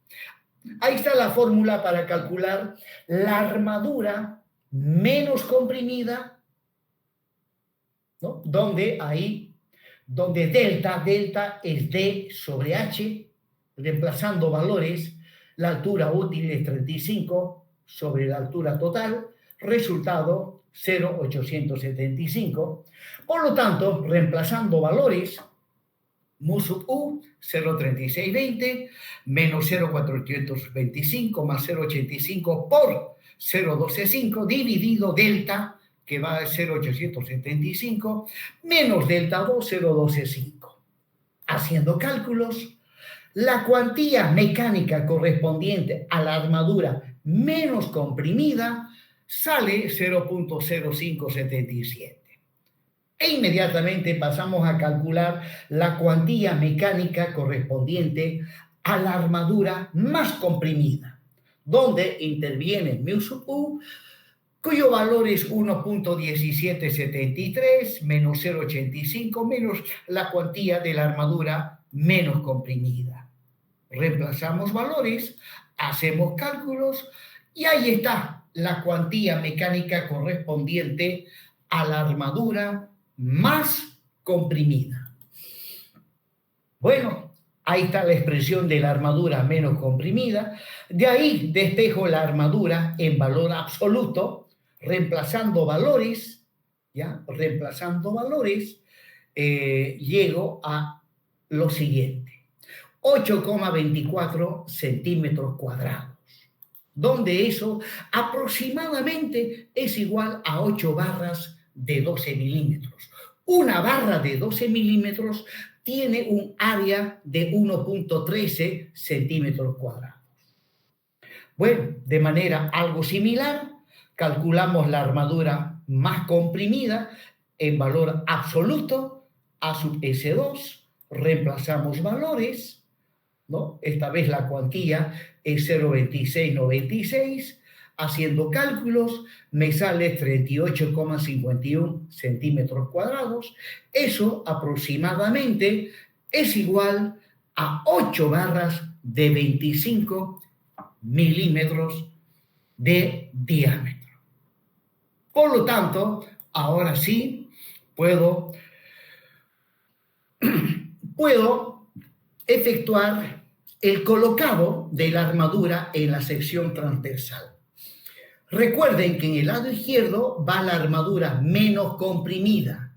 Ahí está la fórmula para calcular la armadura menos comprimida, ¿no? Donde delta es D sobre H, reemplazando valores, la altura útil es 35 sobre la altura total, resultado 0,875. Por lo tanto, reemplazando valores, mu sub U 0,3620 menos 0,425 más 0,85 por 0,125 dividido delta, que va a 0,875, menos delta 2, 0,125. Haciendo cálculos, la cuantía mecánica correspondiente a la armadura menos comprimida sale 0,0577. E inmediatamente pasamos a calcular la cuantía mecánica correspondiente a la armadura más comprimida, donde interviene mu sub U, cuyo valor es 1,1773 menos 0,85 menos la cuantía de la armadura menos comprimida. Reemplazamos valores, hacemos cálculos y ahí está la cuantía mecánica correspondiente a la armadura más comprimida. Bueno, ahí está la expresión de la armadura menos comprimida. De ahí despejo la armadura en valor absoluto, reemplazando valores, ¿ya? Reemplazando valores, llego a lo siguiente: 8,24 centímetros cuadrados, donde eso aproximadamente es igual a 8 barras de 12 milímetros. Una barra de 12 milímetros tiene un área de 1,13 centímetros cuadrados. Bueno, de manera algo similar, calculamos la armadura más comprimida en valor absoluto, A sub S2, reemplazamos valores, ¿no? Esta vez la cuantía es 0,2696, haciendo cálculos me sale 38,51 centímetros cuadrados. Eso aproximadamente es igual a 8 barras de 25 milímetros de diámetro. Por lo tanto, ahora sí puedo efectuar el colocado de la armadura en la sección transversal. Recuerden que en el lado izquierdo va la armadura menos comprimida,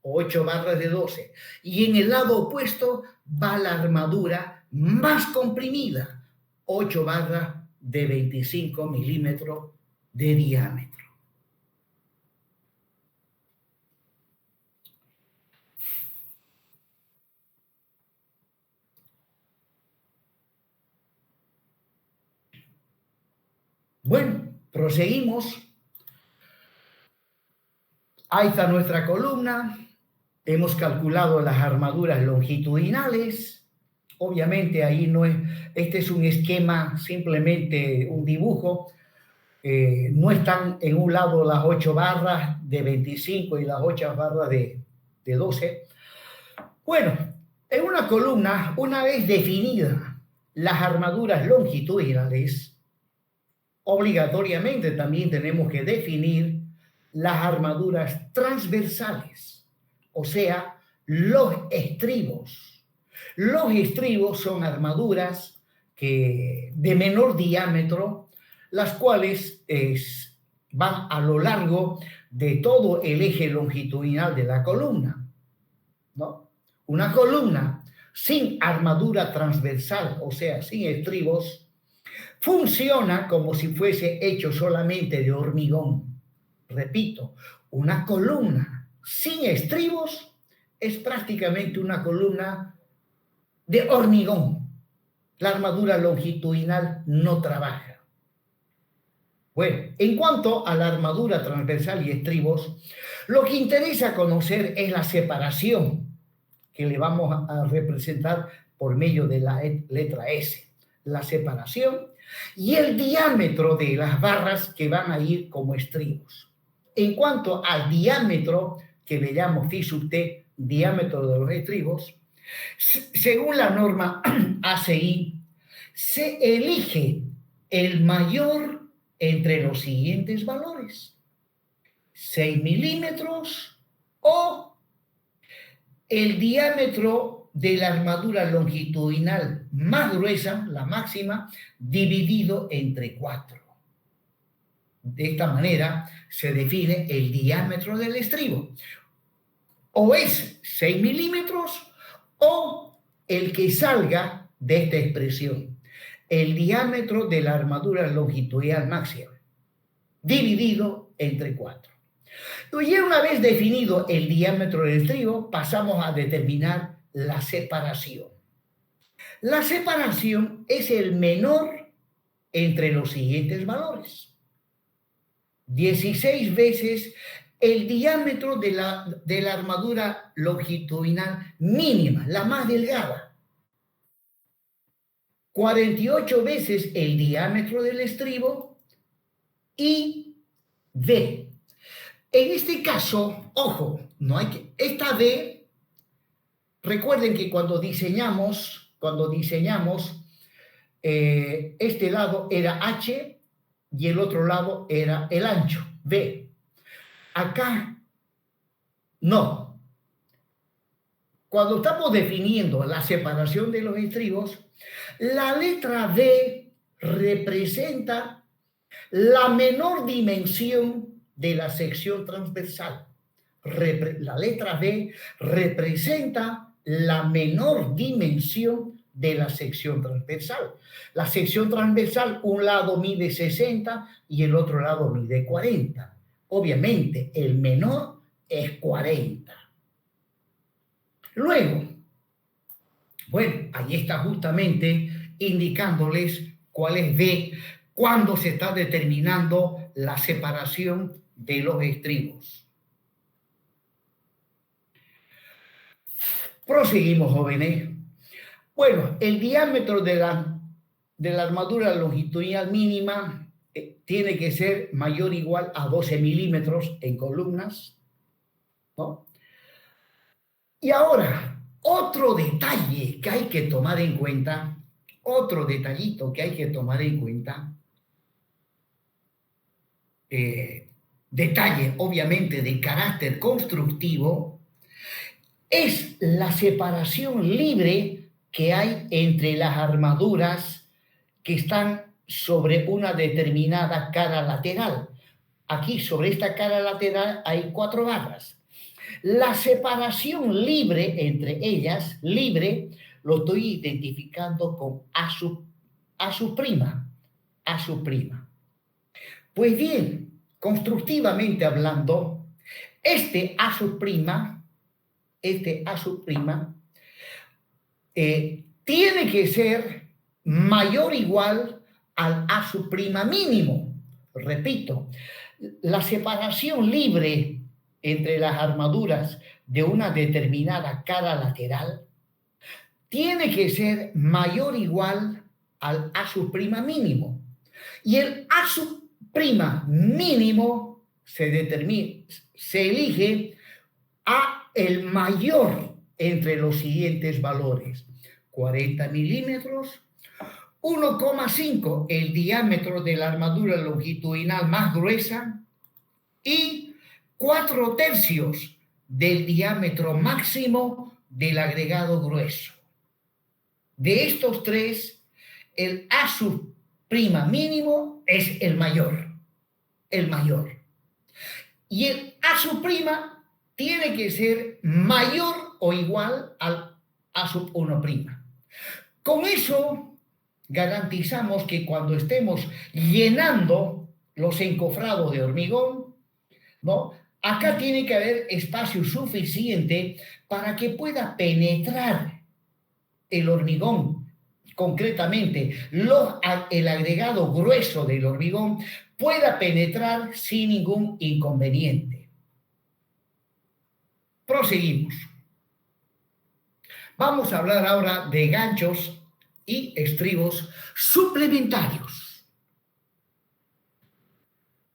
8 barras de 12, y en el lado opuesto va la armadura más comprimida, 8 barras de 25 milímetros de diámetro. Bueno, proseguimos. Ahí está nuestra columna. Hemos calculado las armaduras longitudinales. Obviamente ahí no es, este es un esquema, simplemente un dibujo. No están en un lado las 8 barras de 25 y las 8 barras de 12. Bueno, en una columna, una vez definidas las armaduras longitudinales, obligatoriamente también tenemos que definir las armaduras transversales, o sea, los estribos. Los estribos son armaduras de menor diámetro, las cuales van a lo largo de todo el eje longitudinal de la columna, ¿no? Una columna sin armadura transversal, o sea, sin estribos, funciona como si fuese hecho solamente de hormigón. Repito, una columna sin estribos es prácticamente una columna de hormigón. La armadura longitudinal no trabaja. Bueno, en cuanto a la armadura transversal y estribos, lo que interesa conocer es la separación que le vamos a representar por medio de la letra S. La separación y el diámetro de las barras que van a ir como estribos. En cuanto al diámetro, que le llamo phi sub t, diámetro de los estribos, según la norma ACI, se elige el mayor entre los siguientes valores: 6 milímetros o el diámetro de la armadura longitudinal más gruesa, la máxima, dividido entre 4. De esta manera se define el diámetro del estribo. O es 6 milímetros o el que salga de esta expresión, el diámetro de la armadura longitudinal máxima, dividido entre 4. Y una vez definido el diámetro del estribo, pasamos a determinar la separación. La separación es el menor entre los siguientes valores: 16 veces el diámetro de la armadura longitudinal mínima, la más delgada; 48 veces el diámetro del estribo; y V. En este caso, ojo, no hay que, esta V, recuerden que cuando diseñamos, este lado era H y el otro lado era el ancho, V. Acá, no. Cuando estamos definiendo la separación de los estribos, la letra V representa la menor dimensión de la sección transversal. La letra V representa la menor dimensión de la sección transversal. La sección transversal, un lado mide 60 y el otro lado mide 40. Obviamente, el menor es 40. Luego, bueno, ahí está justamente indicándoles cuál es V cuando se está determinando la separación de los estribos. Proseguimos, jóvenes. Bueno, el diámetro de la armadura longitudinal mínima tiene que ser mayor o igual a 12 milímetros en columnas, ¿no? Y ahora, otro detalle que hay que tomar en cuenta, otro detallito que hay que tomar en cuenta, detalle obviamente de carácter constructivo, es la separación libre que hay entre las armaduras que están sobre una determinada cara lateral. Aquí sobre esta cara lateral hay 4 barras. La separación libre entre ellas, libre, lo estoy identificando con A sub prima. Pues bien, constructivamente hablando, este A sub prima tiene que ser mayor o igual al A sub prima mínimo. Repito, la separación libre entre las armaduras de una determinada cara lateral tiene que ser mayor o igual al A sub prima mínimo. Y el A sub prima mínimo se elige a el mayor entre los siguientes valores: 40 milímetros 1,5 el diámetro de la armadura longitudinal más gruesa y 4/3 del diámetro máximo del agregado grueso. De estos tres, el A' mínimo es el mayor. Y el A' tiene que ser mayor o igual al A'1'. Con eso garantizamos que cuando estemos llenando los encofrados de hormigón, ¿no?, acá tiene que haber espacio suficiente para que pueda penetrar el hormigón, concretamente el agregado grueso del hormigón, pueda penetrar sin ningún inconveniente. Proseguimos. Vamos a hablar ahora de ganchos y estribos suplementarios.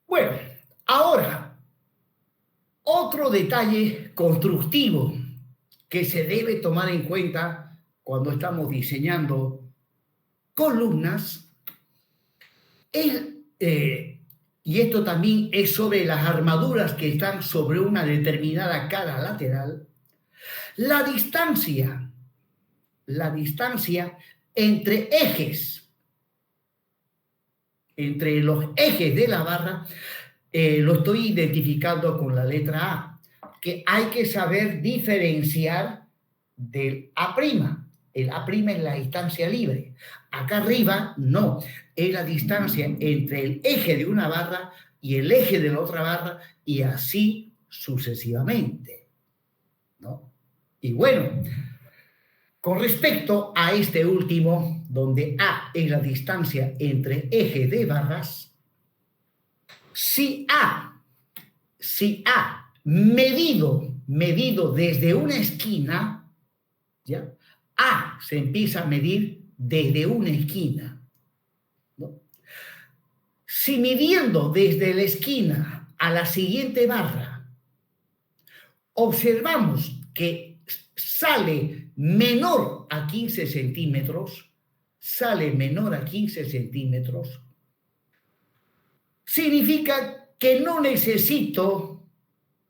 Bueno, ahora, otro detalle constructivo que se debe tomar en cuenta cuando estamos diseñando columnas y esto también es sobre las armaduras que están sobre una determinada cara lateral, la distancia entre ejes, entre los ejes de la barra, lo estoy identificando con la letra A, que hay que saber diferenciar del A'. El A' es la distancia libre. Acá arriba no, es la distancia entre el eje de una barra y el eje de la otra barra y así sucesivamente, ¿no? Y bueno, con respecto a este último, donde A es la distancia entre ejes de barras, si A medido desde una esquina, ¿ya?, A se empieza a medir desde una esquina, ¿no? Si midiendo desde la esquina a la siguiente barra, observamos que sale menor a 15 centímetros, significa que no necesito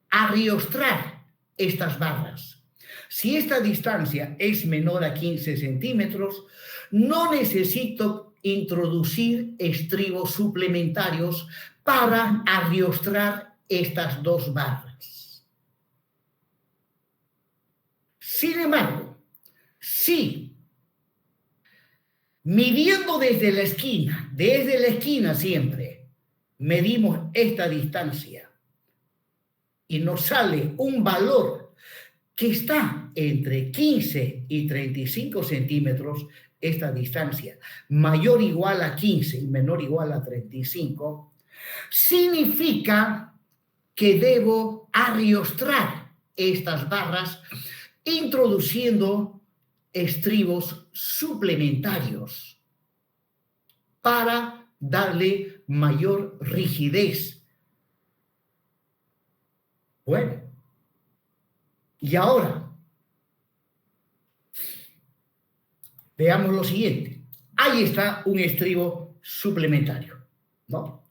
arriostrar estas barras. Si esta distancia es menor a 15 centímetros, no necesito introducir estribos suplementarios para arriostrar estas dos barras. Sin embargo, si midiendo desde la esquina siempre, medimos esta distancia y nos sale un valor que está entre 15 y 35 centímetros, esta distancia, mayor o igual a 15 y menor o igual a 35, significa que debo arriostrar estas barras introduciendo estribos suplementarios para darle mayor rigidez. Bueno, y ahora veamos lo siguiente. Ahí está un estribo suplementario, ¿no?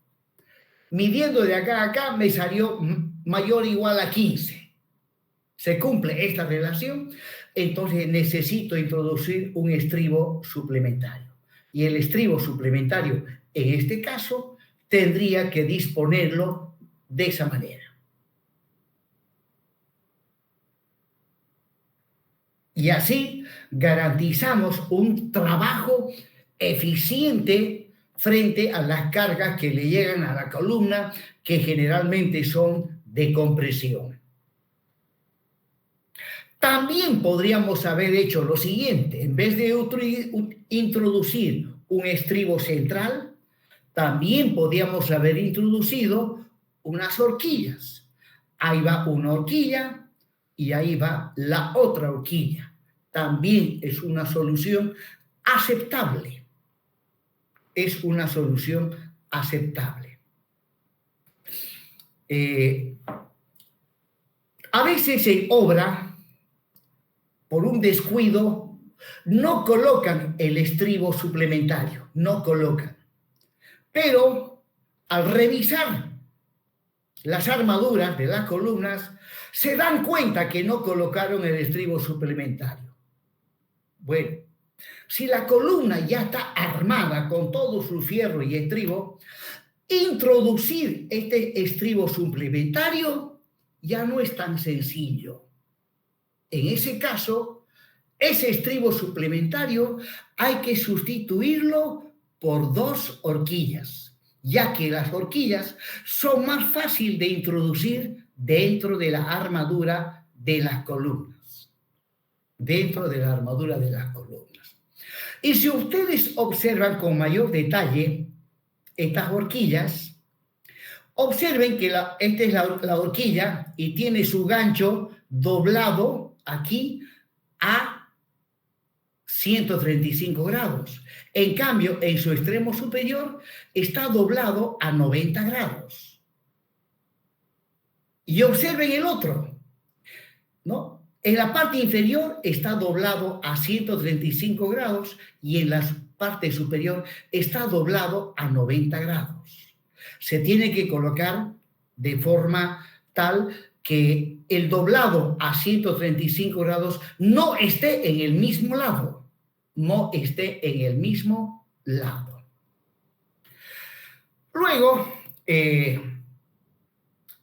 Midiendo de acá a acá me salió mayor o igual a 15. Se cumple esta relación, entonces necesito introducir un estribo suplementario. Y el estribo suplementario, en este caso, tendría que disponerlo de esa manera. Y así garantizamos un trabajo eficiente frente a las cargas que le llegan a la columna, que generalmente son de compresión. También podríamos haber hecho lo siguiente: en vez de introducir un estribo central, también podríamos haber introducido unas horquillas. Ahí va una horquilla y ahí va la otra horquilla. También es una solución aceptable. A veces en obra, por un descuido no colocan el estribo suplementario, no colocan. Pero al revisar las armaduras de las columnas, se dan cuenta que no colocaron el estribo suplementario. Bueno, si la columna ya está armada con todo su fierro y estribo, introducir este estribo suplementario ya no es tan sencillo. En ese caso, ese estribo suplementario hay que sustituirlo por 2 horquillas, ya que las horquillas son más fáciles de introducir dentro de la armadura de las columnas. Dentro de la armadura de las columnas. Y si ustedes observan con mayor detalle estas horquillas, observen que esta es la horquilla y tiene su gancho doblado aquí a 135 grados. En cambio, en su extremo superior está doblado a 90 grados. Y observen el otro, ¿no? En la parte inferior está doblado a 135 grados y en la parte superior está doblado a 90 grados. Se tiene que colocar de forma tal que el doblado a 135 grados no esté en el mismo lado. No esté en el mismo lado. Luego,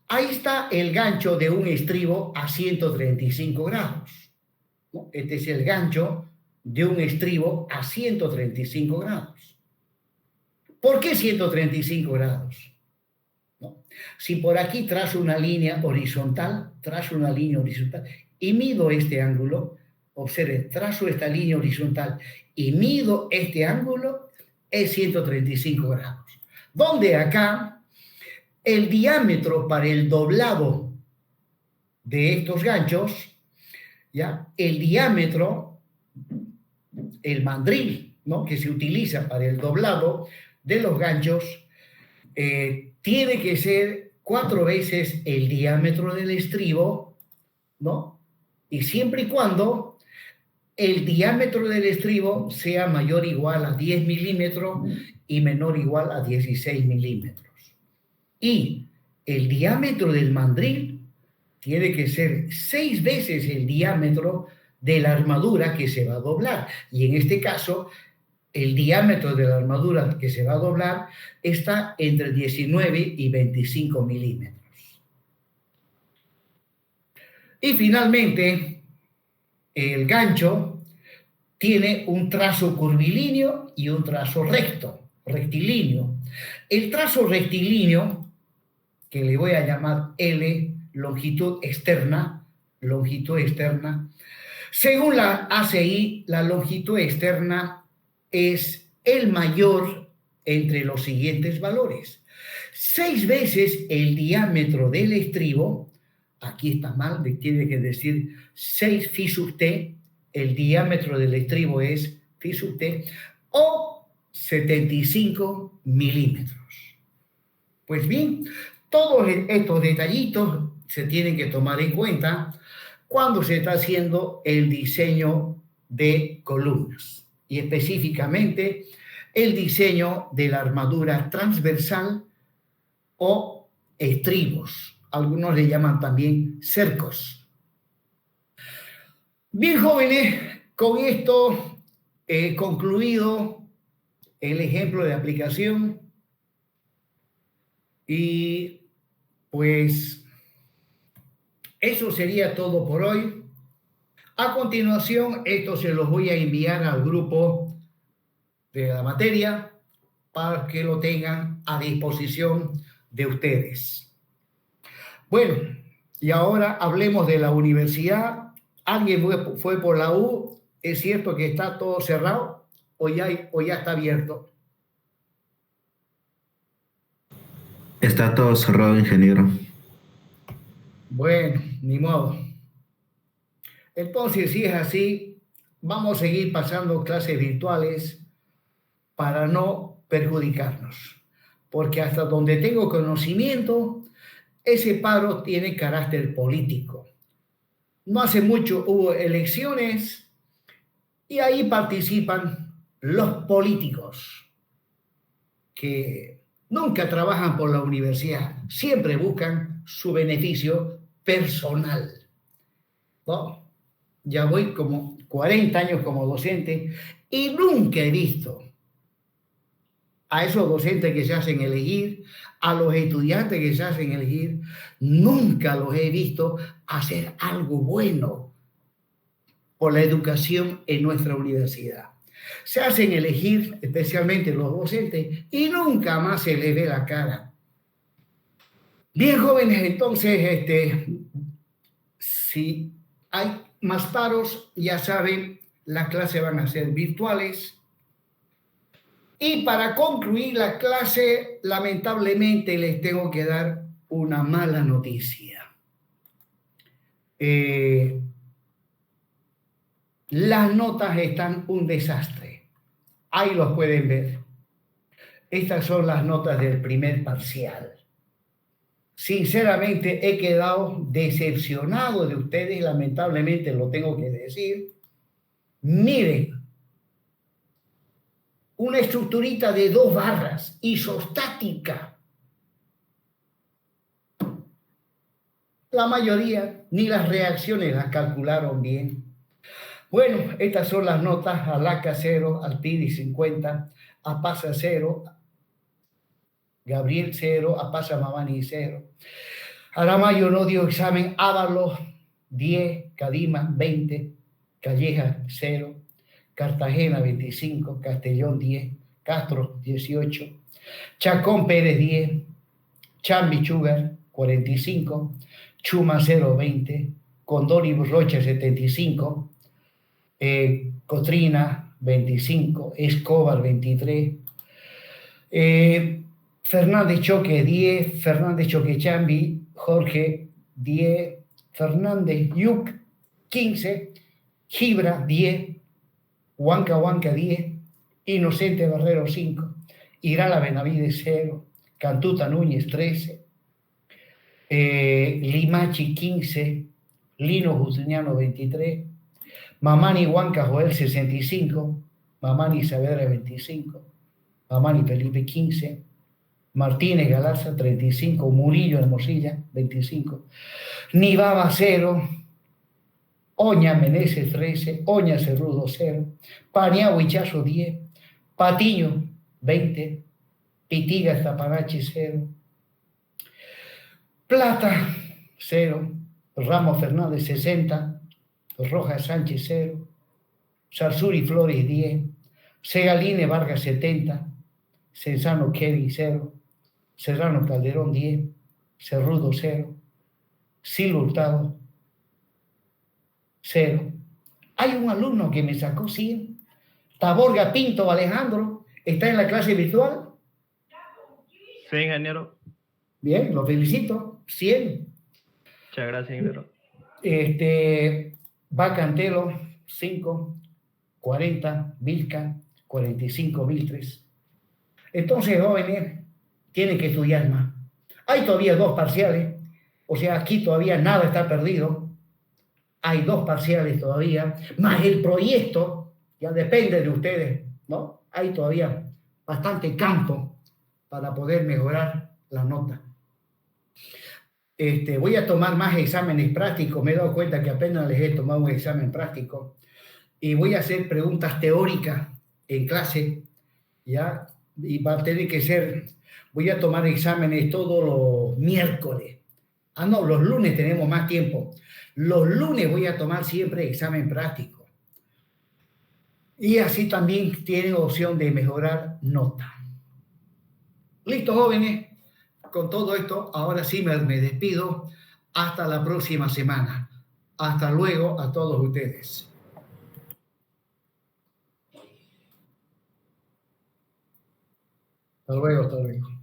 ahí está el gancho de un estribo a 135 grados. ¿No? Este es el gancho de un estribo a 135 grados. ¿Por qué 135 grados? ¿No? Si por aquí trazo una línea horizontal, y mido este ángulo, observe, trazo esta línea horizontal y mido este ángulo, es 135 grados. Donde acá el diámetro para el doblado de estos ganchos, ¿ya? El diámetro, el mandril, ¿no? Que se utiliza para el doblado de los ganchos, tiene que ser 4 veces el diámetro del estribo, ¿no? Y siempre y cuando el diámetro del estribo sea mayor o igual a 10 milímetros y menor o igual a 16 milímetros. Y el diámetro del mandril tiene que ser 6 veces el diámetro de la armadura que se va a doblar. Y en este caso, el diámetro de la armadura que se va a doblar está entre 19 y 25 milímetros. Y finalmente, el gancho tiene un trazo curvilíneo y un trazo rectilíneo. El trazo rectilíneo, que le voy a llamar L, longitud externa, según la ACI, la longitud externa es el mayor entre los siguientes valores. 6 veces el diámetro del estribo, aquí está mal, tiene que decir 6 phi sub t, el diámetro del estribo es phi sub t, o 75 milímetros. Pues bien, todos estos detallitos se tienen que tomar en cuenta cuando se está haciendo el diseño de columnas y específicamente el diseño de la armadura transversal o estribos. Algunos le llaman también cercos. Bien, jóvenes, con esto he concluido el ejemplo de aplicación y pues eso sería todo por hoy. A continuación, esto se los voy a enviar al grupo de la materia para que lo tengan a disposición de ustedes. Bueno, y ahora hablemos de la universidad. ¿Alguien fue por la U? ¿Es cierto que está todo cerrado o ya está abierto? Está todo cerrado, ingeniero. Bueno, ni modo. Entonces, si es así, vamos a seguir pasando clases virtuales para no perjudicarnos. Porque hasta donde tengo conocimiento, ese paro tiene carácter político. No hace mucho hubo elecciones Y ahí participan los políticos que nunca trabajan por la universidad, siempre buscan su beneficio personal, ¿no? Ya voy como 40 años como docente y nunca he visto a esos docentes que se hacen elegir, a los estudiantes que se hacen elegir, nunca los he visto hacer algo bueno por la educación en nuestra universidad. Se hacen elegir, especialmente los docentes, y nunca más se les ve la cara. Bien, jóvenes, entonces, si hay más paros, ya saben, las clases van a ser virtuales. Y para concluir la clase, lamentablemente les tengo que dar una mala noticia. Las notas están un desastre. Ahí los pueden ver. Estas son las notas del primer parcial. Sinceramente he quedado decepcionado de ustedes, lamentablemente lo tengo que decir. Miren, una estructurita de 2 barras, isostática. La mayoría ni las reacciones las calcularon bien. Bueno, estas son las notas: Alaca 0, Altiri 50, Apasa 0, Gabriel 0, Apasa Mamani 0. Aramayo no dio examen, Ábalos 10, Cadima 20, Calleja 0, Cartagena 25, Castellón 10, Castro 18, Chacón Pérez 10, Chambi Chugar 45, Chuma 020, Condori Rocha 75, Cotrina 25, Escobar 23, Fernández Choque 10, Fernández Choque Chambi, Jorge 10, Fernández Yuc 15, Gibra 10, Huanca 10, Inocente Barrero 5, Irala Benavides 0, Cantuta Núñez 13, Limachi 15, Lino Justiniano 23, Mamani Huanca Joel 65, Mamani Saavedra 25, Mamani Felipe 15, Martínez Galarza 35, Murillo Hermosilla 25, Nivaba 0, Oña Meneses 13, Oña Cerrudo 0, Paniagua Hichazo 10, Patiño 20, Pitigas Tapanachi 0, Plata 0, Ramos Fernández 60, Rojas Sánchez 0, Sarsuri Flores 10, Segaline Vargas 70, Censano Kevin 0, Serrano Calderón 10, Cerrudo 0, Silva Hurtado 0. Hay un alumno que me sacó 100, Taborga Pinto Alejandro, está en la clase virtual. Sí, ingeniero. Bien, lo felicito, 100. Muchas gracias, ingeniero. Bacantelo 5, 40, Vilca 45, Viltres. Entonces, jóvenes, tienen que estudiar más. Hay todavía 2 parciales, o sea, aquí todavía nada está perdido. Hay 2 parciales todavía, más el proyecto, ya depende de ustedes, ¿no? Hay todavía bastante campo para poder mejorar la nota. Voy a tomar más exámenes prácticos. Me he dado cuenta que apenas les he tomado un examen práctico. Y voy a hacer preguntas teóricas en clase, ¿ya? Y va a tener que ser, voy a tomar exámenes todos los miércoles. No, los lunes tenemos más tiempo. Los lunes voy a tomar siempre examen práctico. Y así también tienen opción de mejorar nota. ¿Listo, jóvenes? Con todo esto, ahora sí me despido. Hasta la próxima semana. Hasta luego a todos ustedes. Hasta luego, hasta luego.